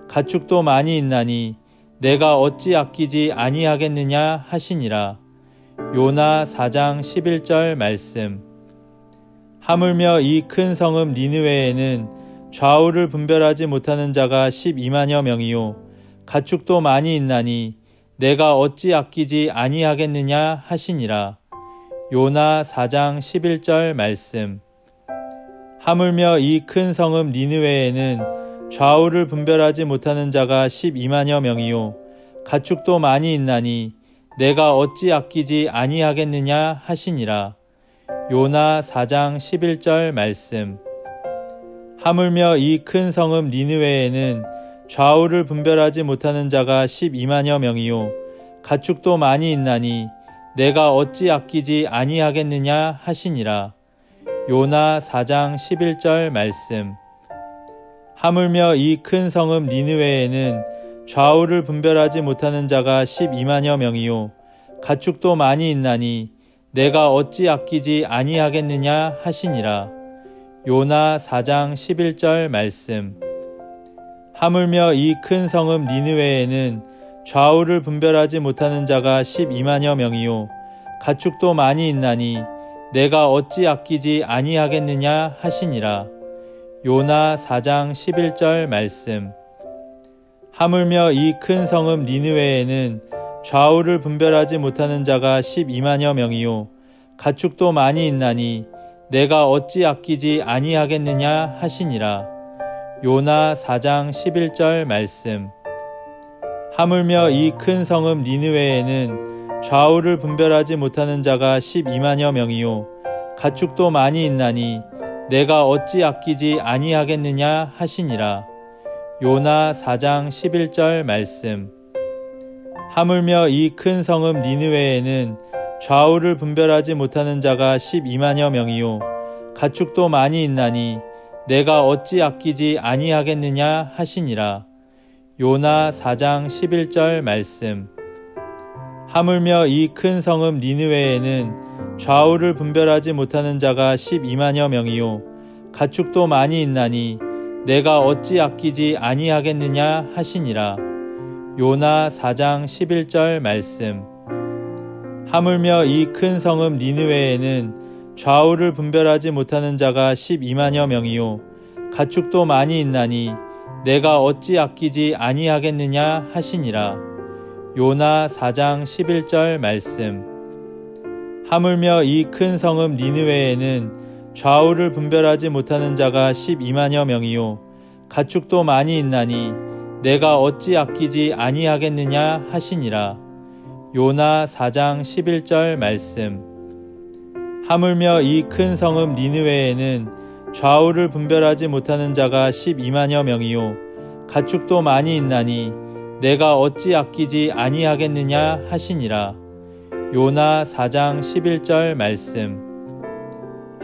가축도 많이 있나니 내가 어찌 아끼지 아니하겠느냐 하시니라. 요나 4장 11절 말씀. 하물며 이 큰 성읍 니느웨에는 좌우를 분별하지 못하는 자가 12만여 명이요 가축도 많이 있나니 내가 어찌 아끼지 아니하겠느냐 하시니라. 요나 4장 11절 말씀. 하물며 이 큰 성읍 니느웨에는 좌우를 분별하지 못하는 자가 12만여 명이요 가축도 많이 있나니 내가 어찌 아끼지 아니하겠느냐 하시니라. 요나 4장 11절 말씀. 하물며 이 큰 성읍 니느웨에는 좌우를 분별하지 못하는 자가 12만여 명이요 가축도 많이 있나니 내가 어찌 아끼지 아니하겠느냐 하시니라. 요나 4장 11절 말씀. 하물며 이 큰 성읍 니느웨에는 좌우를 분별하지 못하는 자가 12만여 명이요 가축도 많이 있나니 내가 어찌 아끼지 아니하겠느냐 하시니라. 요나 4장 11절 말씀. 하물며 이 큰 성읍 니느웨에는 좌우를 분별하지 못하는 자가 12만여 명이요 가축도 많이 있나니 내가 어찌 아끼지 아니하겠느냐 하시니라. 요나 4장 11절 말씀. 하물며 이 큰 성읍 니느웨에는 좌우를 분별하지 못하는 자가 12만여 명이요 가축도 많이 있나니 내가 어찌 아끼지 아니하겠느냐 하시니라. 요나 4장 11절 말씀. 하물며 이 큰 성읍 니느웨에는 좌우를 분별하지 못하는 자가 12만여 명이요 가축도 많이 있나니 내가 어찌 아끼지 아니하겠느냐 하시니라. 요나 4장 11절 말씀. 하물며 이 큰 성읍 니느웨에는 좌우를 분별하지 못하는 자가 12만여 명이요 가축도 많이 있나니 내가 어찌 아끼지 아니하겠느냐 하시니라. 요나 4장 11절 말씀. 하물며 이 큰 성읍 니느웨에는 좌우를 분별하지 못하는 자가 12만여 명이요 가축도 많이 있나니 내가 어찌 아끼지 아니하겠느냐 하시니라. 요나 4장 11절 말씀. 하물며 이 큰 성읍 니느웨에는 좌우를 분별하지 못하는 자가 12만여 명이요 가축도 많이 있나니 내가 어찌 아끼지 아니하겠느냐 하시니라. 요나 4장 11절 말씀. 하물며 이 큰 성읍 니느웨에는 좌우를 분별하지 못하는 자가 12만여 명이요 가축도 많이 있나니 내가 어찌 아끼지 아니하겠느냐 하시니라. 요나 4장 11절 말씀. 하물며 이 큰 성읍 니느웨에는 좌우를 분별하지 못하는 자가 12만여 명이요 가축도 많이 있나니 내가 어찌 아끼지 아니하겠느냐 하시니라. 요나 4장 11절 말씀.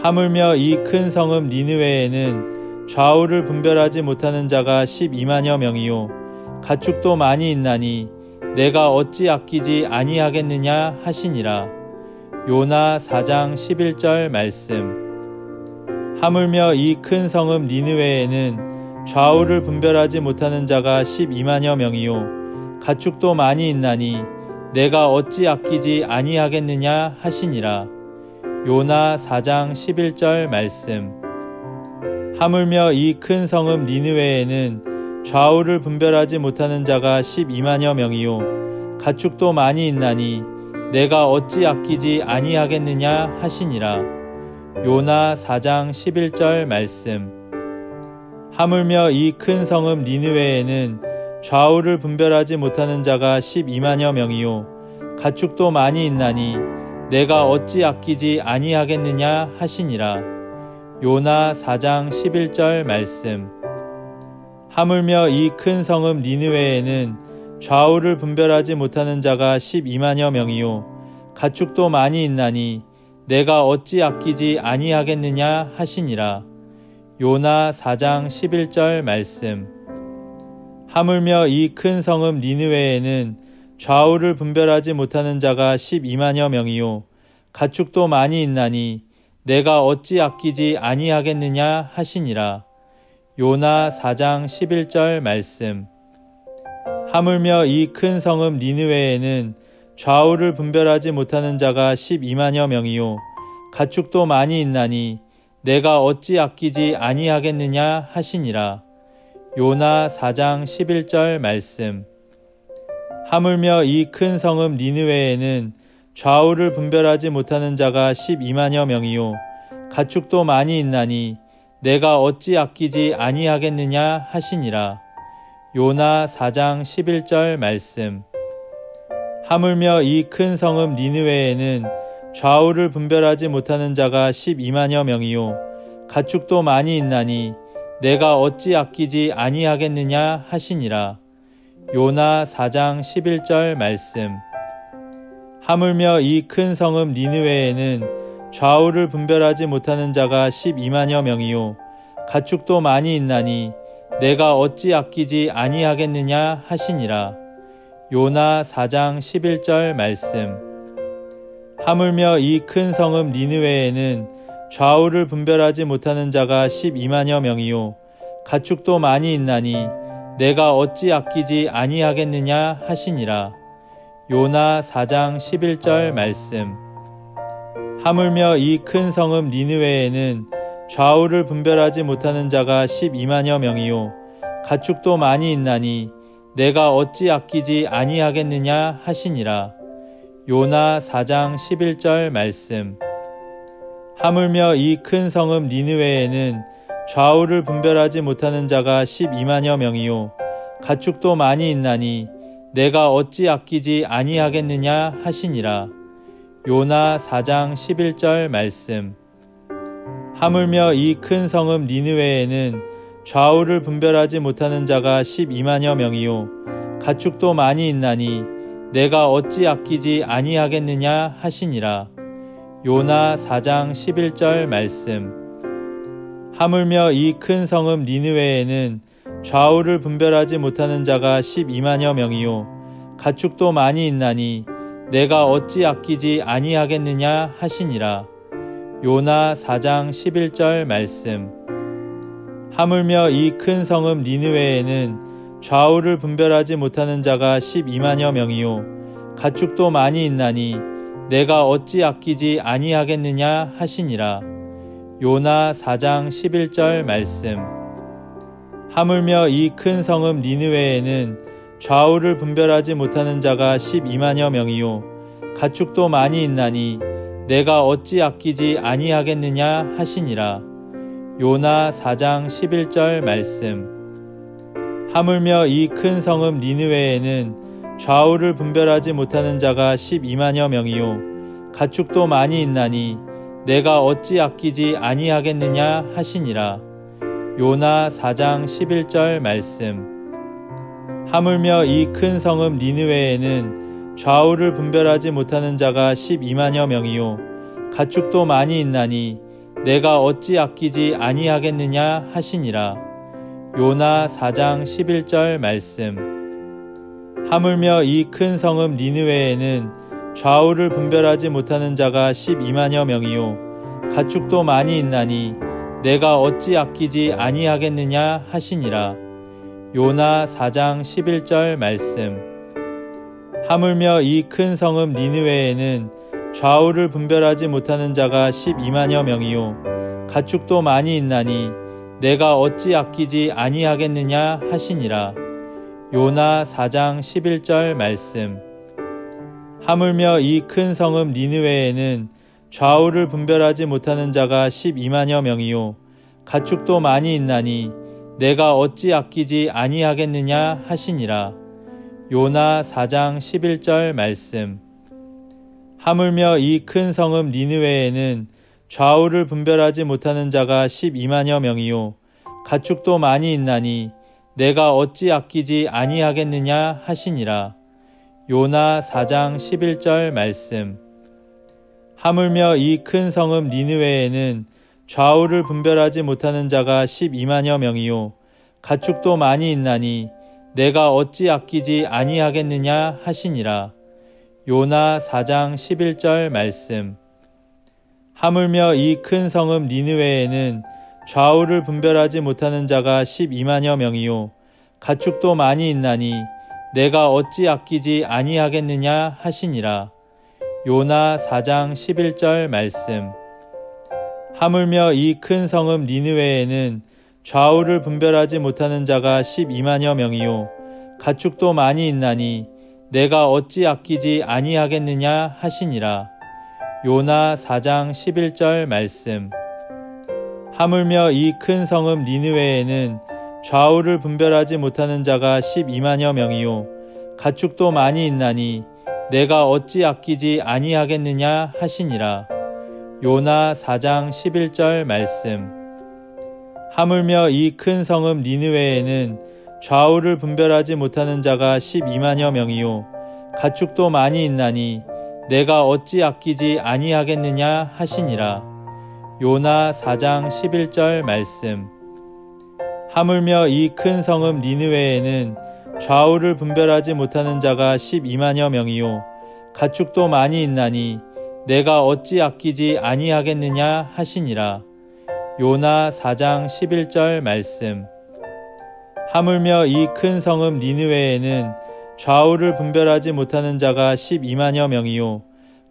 하물며 이 큰 성읍 니느웨에는 좌우를 분별하지 못하는 자가 12만여 명이요 가축도 많이 있나니 내가 어찌 아끼지 아니하겠느냐 하시니라. 요나 4장 11절 말씀. 하물며 이 큰 성읍 니느웨에는 좌우를 분별하지 못하는 자가 12만여 명이요 가축도 많이 있나니 내가 어찌 아끼지 아니하겠느냐 하시니라. 요나 4장 11절 말씀. 하물며 이 큰 성읍 니느웨에는 좌우를 분별하지 못하는 자가 12만여 명이요 가축도 많이 있나니 내가 어찌 아끼지 아니하겠느냐 하시니라. 요나 4장 11절 말씀. 하물며 이 큰 성읍 니느웨에는 좌우를 분별하지 못하는 자가 12만여 명이요 가축도 많이 있나니 내가 어찌 아끼지 아니하겠느냐 하시니라. 요나 4장 11절 말씀. 하물며 이 큰 성읍 니느웨에는 좌우를 분별하지 못하는 자가 12만여 명이요 가축도 많이 있나니 내가 어찌 아끼지 아니하겠느냐 하시니라. 요나 4장 11절 말씀. 하물며 이 큰 성읍 니느웨에는 좌우를 분별하지 못하는 자가 12만여 명이요 가축도 많이 있나니 내가 어찌 아끼지 아니하겠느냐 하시니라. 요나 4장 11절 말씀. 하물며 이 큰 성읍 니느웨에는 좌우를 분별하지 못하는 자가 12만여 명이요 가축도 많이 있나니 내가 어찌 아끼지 아니하겠느냐 하시니라. 요나 4장 11절 말씀. 하물며 이 큰 성읍 니느웨에는 좌우를 분별하지 못하는 자가 12만여 명이요 가축도 많이 있나니 내가 어찌 아끼지 아니하겠느냐 하시니라. 요나 4장 11절 말씀. 하물며 이 큰 성읍 니느웨에는 좌우를 분별하지 못하는 자가 12만여 명이요 가축도 많이 있나니 내가 어찌 아끼지 아니하겠느냐 하시니라. 요나 4장 11절 말씀. 하물며 이 큰 성읍 니느웨에는 좌우를 분별하지 못하는 자가 12만여 명이요 가축도 많이 있나니 내가 어찌 아끼지 아니하겠느냐 하시니라. 요나 4장 11절 말씀. 하물며 이 큰 성읍 니느웨에는 좌우를 분별하지 못하는 자가 12만여 명이요 가축도 많이 있나니 내가 어찌 아끼지 아니하겠느냐 하시니라. 요나 4장 11절 말씀. 하물며 이 큰 성읍 니느웨에는 좌우를 분별하지 못하는 자가 12만여 명이요 가축도 많이 있나니 내가 어찌 아끼지 아니하겠느냐 하시니라. 요나 4장 11절 말씀. 하물며 이 큰 성읍 니느웨에는 좌우를 분별하지 못하는 자가 12만여 명이요 가축도 많이 있나니 내가 어찌 아끼지 아니하겠느냐 하시니라. 요나 4장 11절 말씀. 하물며 이 큰 성읍 니느웨에는 좌우를 분별하지 못하는 자가 12만여 명이요 가축도 많이 있나니 내가 어찌 아끼지 아니하겠느냐 하시니라. 요나 4장 11절 말씀. 하물며 이 큰 성읍 니느웨에는 좌우를 분별하지 못하는 자가 12만여 명이요 가축도 많이 있나니 내가 어찌 아끼지 아니하겠느냐 하시니라. 요나 4장 11절 말씀. 하물며 이 큰 성읍 니느웨에는 좌우를 분별하지 못하는 자가 12만여 명이요 가축도 많이 있나니 내가 어찌 아끼지 아니하겠느냐 하시니라. 요나 4장 11절 말씀. 하물며 이 큰 성읍 니느웨에는 좌우를 분별하지 못하는 자가 12만여 명이요 가축도 많이 있나니 내가 어찌 아끼지 아니하겠느냐 하시니라. 요나 4장 11절 말씀. 하물며 이 큰 성읍 니느웨에는 좌우를 분별하지 못하는 자가 12만여 명이요 가축도 많이 있나니 내가 어찌 아끼지 아니하겠느냐 하시니라. 요나 4장 11절 말씀. 하물며 이 큰 성읍 니느웨에는 좌우를 분별하지 못하는 자가 12만여 명이요 가축도 많이 있나니 내가 어찌 아끼지 아니하겠느냐 하시니라. 요나 4장 11절 말씀. 하물며 이 큰 성읍 니느웨에는 좌우를 분별하지 못하는 자가 12만여 명이요 가축도 많이 있나니 내가 어찌 아끼지 아니하겠느냐 하시니라. 요나 4장 11절 말씀. 하물며 이 큰 성읍 니느웨에는 좌우를 분별하지 못하는 자가 12만여 명이요 가축도 많이 있나니 내가 어찌 아끼지 아니하겠느냐 하시니라. 요나 4장 11절 말씀. 하물며 이 큰 성읍 니느웨에는 좌우를 분별하지 못하는 자가 12만여 명이요 가축도 많이 있나니 내가 어찌 아끼지 아니하겠느냐 하시니라. 요나 4장 11절 말씀. 하물며 이 큰 성읍 니느웨에는 좌우를 분별하지 못하는 자가 12만여 명이요 가축도 많이 있나니 내가 어찌 아끼지 아니하겠느냐 하시니라. 요나 4장 11절 말씀. 하물며 이 큰 성읍 니느웨에는 좌우를 분별하지 못하는 자가 12만여 명이요 가축도 많이 있나니 내가 어찌 아끼지 아니하겠느냐 하시니라. 요나 4장 11절 말씀. 하물며 이 큰 성읍 니느웨에는 좌우를 분별하지 못하는 자가 12만여 명이요 가축도 많이 있나니 내가 어찌 아끼지 아니하겠느냐 하시니라. 요나 4장 11절 말씀. 하물며 이 큰 성읍 니느웨에는 좌우를 분별하지 못하는 자가 12만여 명이요 가축도 많이 있나니 내가 어찌 아끼지 아니하겠느냐 하시니라. 요나 4장 11절 말씀. 하물며 이 큰 성읍 니느웨에는 좌우를 분별하지 못하는 자가 12만여 명이요 가축도 많이 있나니 내가 어찌 아끼지 아니하겠느냐 하시니라. 요나 4장 11절 말씀. 하물며 이 큰 성읍 니느웨에는 좌우를 분별하지 못하는 자가 12만여 명이요 가축도 많이 있나니 내가 어찌 아끼지 아니하겠느냐 하시니라. 요나 4장 11절 말씀. 하물며 이 큰 성읍 니느웨에는 좌우를 분별하지 못하는 자가 12만여 명이요 가축도 많이 있나니 내가 어찌 아끼지 아니하겠느냐 하시니라. 요나 4장 11절 말씀. 하물며 이 큰 성읍 니느웨에는 좌우를 분별하지 못하는 자가 12만여 명이요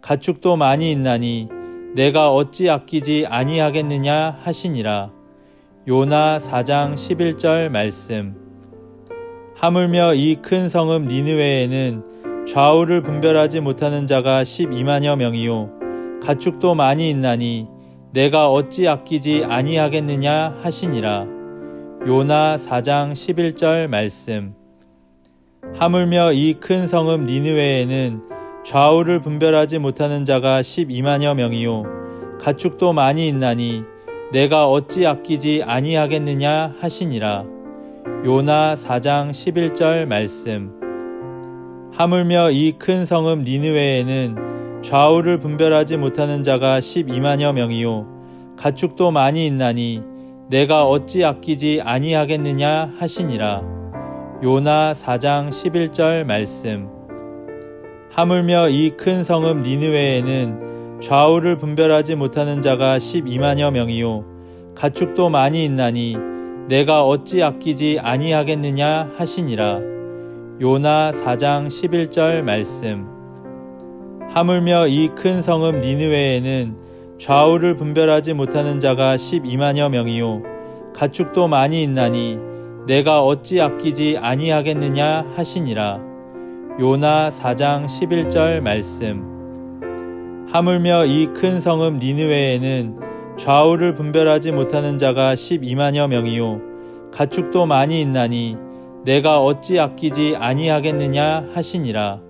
가축도 많이 있나니 내가 어찌 아끼지 아니하겠느냐 하시니라. 요나 4장 11절 말씀. 하물며 이 큰 성읍 니느웨에는 좌우를 분별하지 못하는 자가 12만여 명이요 가축도 많이 있나니 내가 어찌 아끼지 아니하겠느냐 하시니라. 요나 4장 11절 말씀. 하물며 이 큰 성읍 니느웨에는 좌우를 분별하지 못하는 자가 12만여 명이요 가축도 많이 있나니 내가 어찌 아끼지 아니하겠느냐 하시니라. 요나 4장 11절 말씀. 하물며 이 큰 성읍 니느웨에는 좌우를 분별하지 못하는 자가 12만여 명이요 가축도 많이 있나니 내가 어찌 아끼지 아니하겠느냐 하시니라. 요나 4장 11절 말씀. 하물며 이 큰 성읍 니느웨에는 좌우를 분별하지 못하는 자가 12만여 명이요 가축도 많이 있나니 내가 어찌 아끼지 아니하겠느냐 하시니라. 요나 4장 11절 말씀. 하물며 이 큰 성읍 니느웨에는 좌우를 분별하지 못하는 자가 12만여 명이요 가축도 많이 있나니 내가 어찌 아끼지 아니하겠느냐 하시니라. 요나 4장 11절 말씀. 하물며 이 큰 성읍 니느웨에는 좌우를 분별하지 못하는 자가 12만여 명이요 가축도 많이 있나니 내가 어찌 아끼지 아니하겠느냐 하시니라.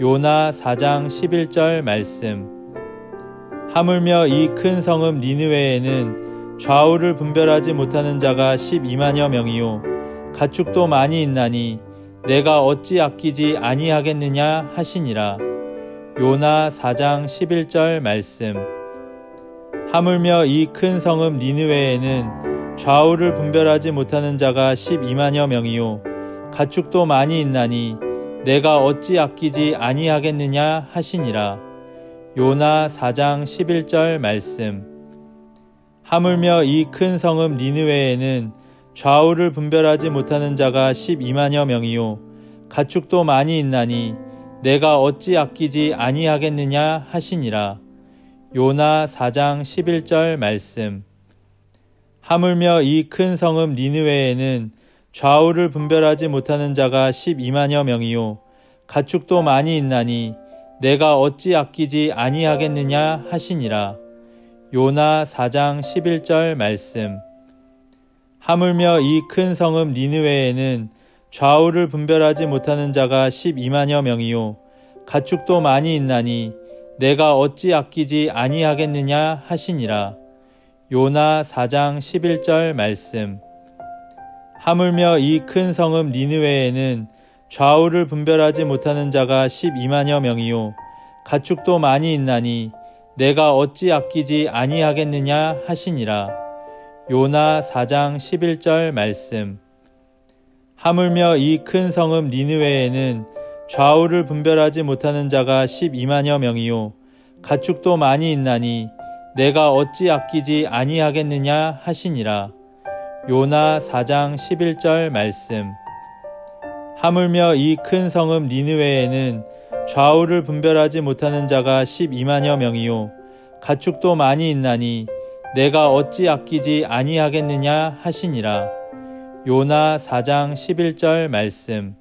요나 4장 11절 말씀. 하물며 이 큰 성읍 니느웨에는 좌우를 분별하지 못하는 자가 12만여 명이요 가축도 많이 있나니 내가 어찌 아끼지 아니하겠느냐 하시니라. 요나 4장 11절 말씀. 하물며 이 큰 성읍 니느웨에는 좌우를 분별하지 못하는 자가 12만여 명이요 가축도 많이 있나니 내가 어찌 아끼지 아니하겠느냐 하시니라. 요나 4장 11절 말씀. 하물며 이 큰 성읍 니느웨에는 좌우를 분별하지 못하는 자가 12만여 명이요 가축도 많이 있나니 내가 어찌 아끼지 아니하겠느냐 하시니라. 요나 4장 11절 말씀. 하물며 이 큰 성읍 니느웨에는 좌우를 분별하지 못하는 자가 12만여 명이요 가축도 많이 있나니 내가 어찌 아끼지 아니하겠느냐 하시니라. 요나 4장 11절 말씀. 하물며 이 큰 성읍 니느웨에는 좌우를 분별하지 못하는 자가 12만여 명이요 가축도 많이 있나니 내가 어찌 아끼지 아니하겠느냐 하시니라. 요나 4장 11절 말씀. 하물며 이 큰 성읍 니느웨에는 좌우를 분별하지 못하는 자가 12만여 명이요 가축도 많이 있나니 내가 어찌 아끼지 아니하겠느냐 하시니라. 요나 4장 11절 말씀. 하물며 이 큰 성읍 니느웨에는 좌우를 분별하지 못하는 자가 12만여 명이요 가축도 많이 있나니 내가 어찌 아끼지 아니하겠느냐 하시니라. 요나 4장 11절 말씀. 하물며 이 큰 성읍 니느웨에는 좌우를 분별하지 못하는 자가 12만여 명이요 가축도 많이 있나니 내가 어찌 아끼지 아니하겠느냐 하시니라. 요나 4장 11절 말씀.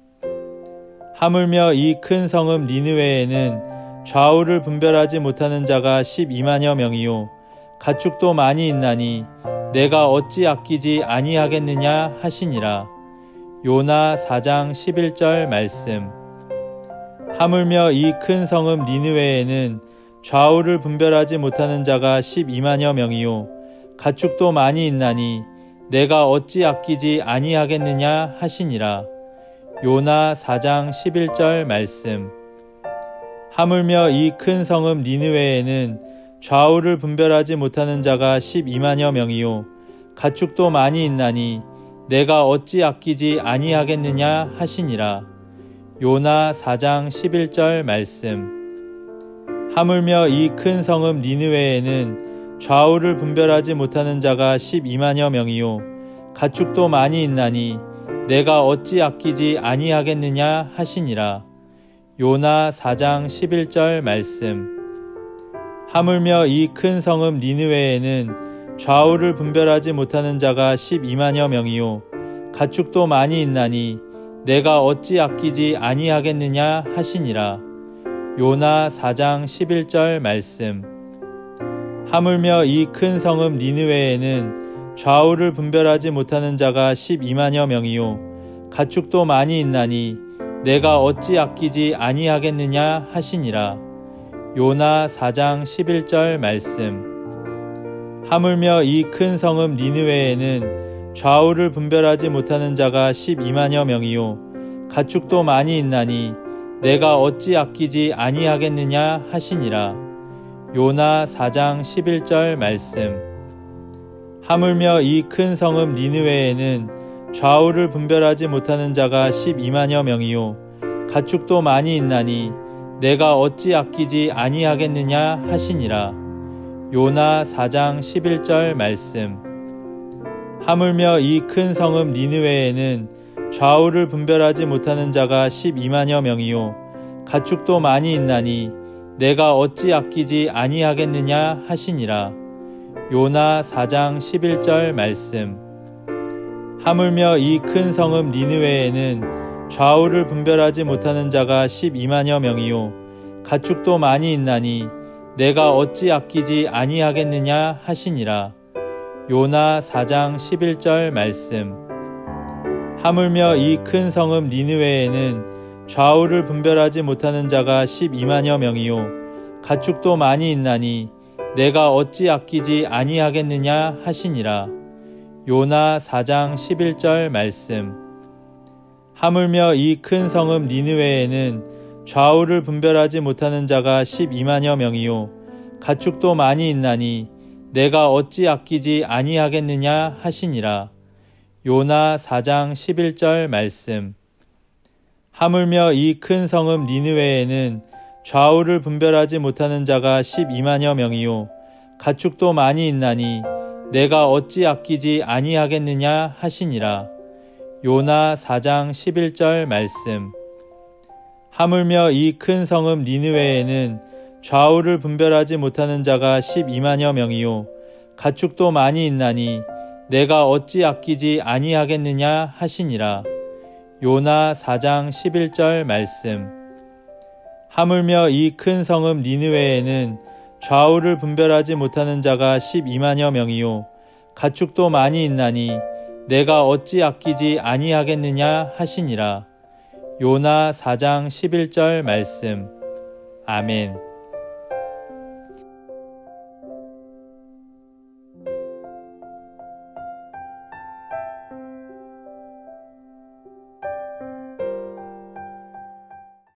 하물며 이 큰 성읍 니느웨에는 좌우를 분별하지 못하는 자가 12만여 명이요 가축도 많이 있나니 내가 어찌 아끼지 아니하겠느냐 하시니라. 요나 4장 11절 말씀. 하물며 이 큰 성읍 니느웨에는 좌우를 분별하지 못하는 자가 12만여 명이요 가축도 많이 있나니 내가 어찌 아끼지 아니하겠느냐 하시니라. 요나 4장 11절 말씀. 하물며 이 큰 성읍 니느웨에는 좌우를 분별하지 못하는 자가 12만여 명이요 가축도 많이 있나니 내가 어찌 아끼지 아니하겠느냐 하시니라. 요나 4장 11절 말씀. 하물며 이 큰 성읍 니느웨에는 좌우를 분별하지 못하는 자가 12만여 명이요 가축도 많이 있나니 내가 어찌 아끼지 아니하겠느냐 하시니라. 요나 4장 11절 말씀. 하물며 이 큰 성읍 니느웨에는 좌우를 분별하지 못하는 자가 12만여 명이요 가축도 많이 있나니 내가 어찌 아끼지 아니하겠느냐 하시니라. 요나 4장 11절 말씀. 하물며 이 큰 성읍 니느웨에는 좌우를 분별하지 못하는 자가 12만여 명이요 가축도 많이 있나니 내가 어찌 아끼지 아니하겠느냐 하시니라. 요나 4장 11절 말씀. 하물며 이 큰 성읍 니느웨에는 좌우를 분별하지 못하는 자가 12만여 명이요 가축도 많이 있나니 내가 어찌 아끼지 아니하겠느냐 하시니라. 요나 4장 11절 말씀. 하물며 이 큰 성읍 니느웨에는 좌우를 분별하지 못하는 자가 12만여 명이요 가축도 많이 있나니 내가 어찌 아끼지 아니하겠느냐 하시니라. 요나 4장 11절 말씀. 하물며 이 큰 성읍 니느웨에는 좌우를 분별하지 못하는 자가 12만여 명이요 가축도 많이 있나니 내가 어찌 아끼지 아니하겠느냐 하시니라. 요나 4장 11절 말씀. 하물며 이 큰 성읍 니느웨에는 좌우를 분별하지 못하는 자가 12만여 명이요 가축도 많이 있나니 내가 어찌 아끼지 아니하겠느냐 하시니라. 요나 4장 11절 말씀. 하물며 이 큰 성읍 니느웨에는 좌우를 분별하지 못하는 자가 12만여 명이요 가축도 많이 있나니 내가 어찌 아끼지 아니하겠느냐 하시니라. 요나 4장 11절 말씀. 하물며 이 큰 성읍 니느웨에는 좌우를 분별하지 못하는 자가 12만여 명이요 가축도 많이 있나니 내가 어찌 아끼지 아니하겠느냐 하시니라. 요나 4장 11절 말씀. 하물며 이 큰 성읍 니느웨에는 좌우를 분별하지 못하는 자가 12만여 명이요 가축도 많이 있나니 내가 어찌 아끼지 아니하겠느냐 하시니라. 요나 4장 11절 말씀. 하물며 이 큰 성읍 니느웨에는 좌우를 분별하지 못하는 자가 12만여 명이요 가축도 많이 있나니 내가 어찌 아끼지 아니하겠느냐 하시니라. 요나 4장 11절 말씀. 하물며 이 큰 성읍 니느웨에는 좌우를 분별하지 못하는 자가 12만여 명이요 가축도 많이 있나니 내가 어찌 아끼지 아니하겠느냐 하시니라. 요나 4장 11절 말씀. 아멘.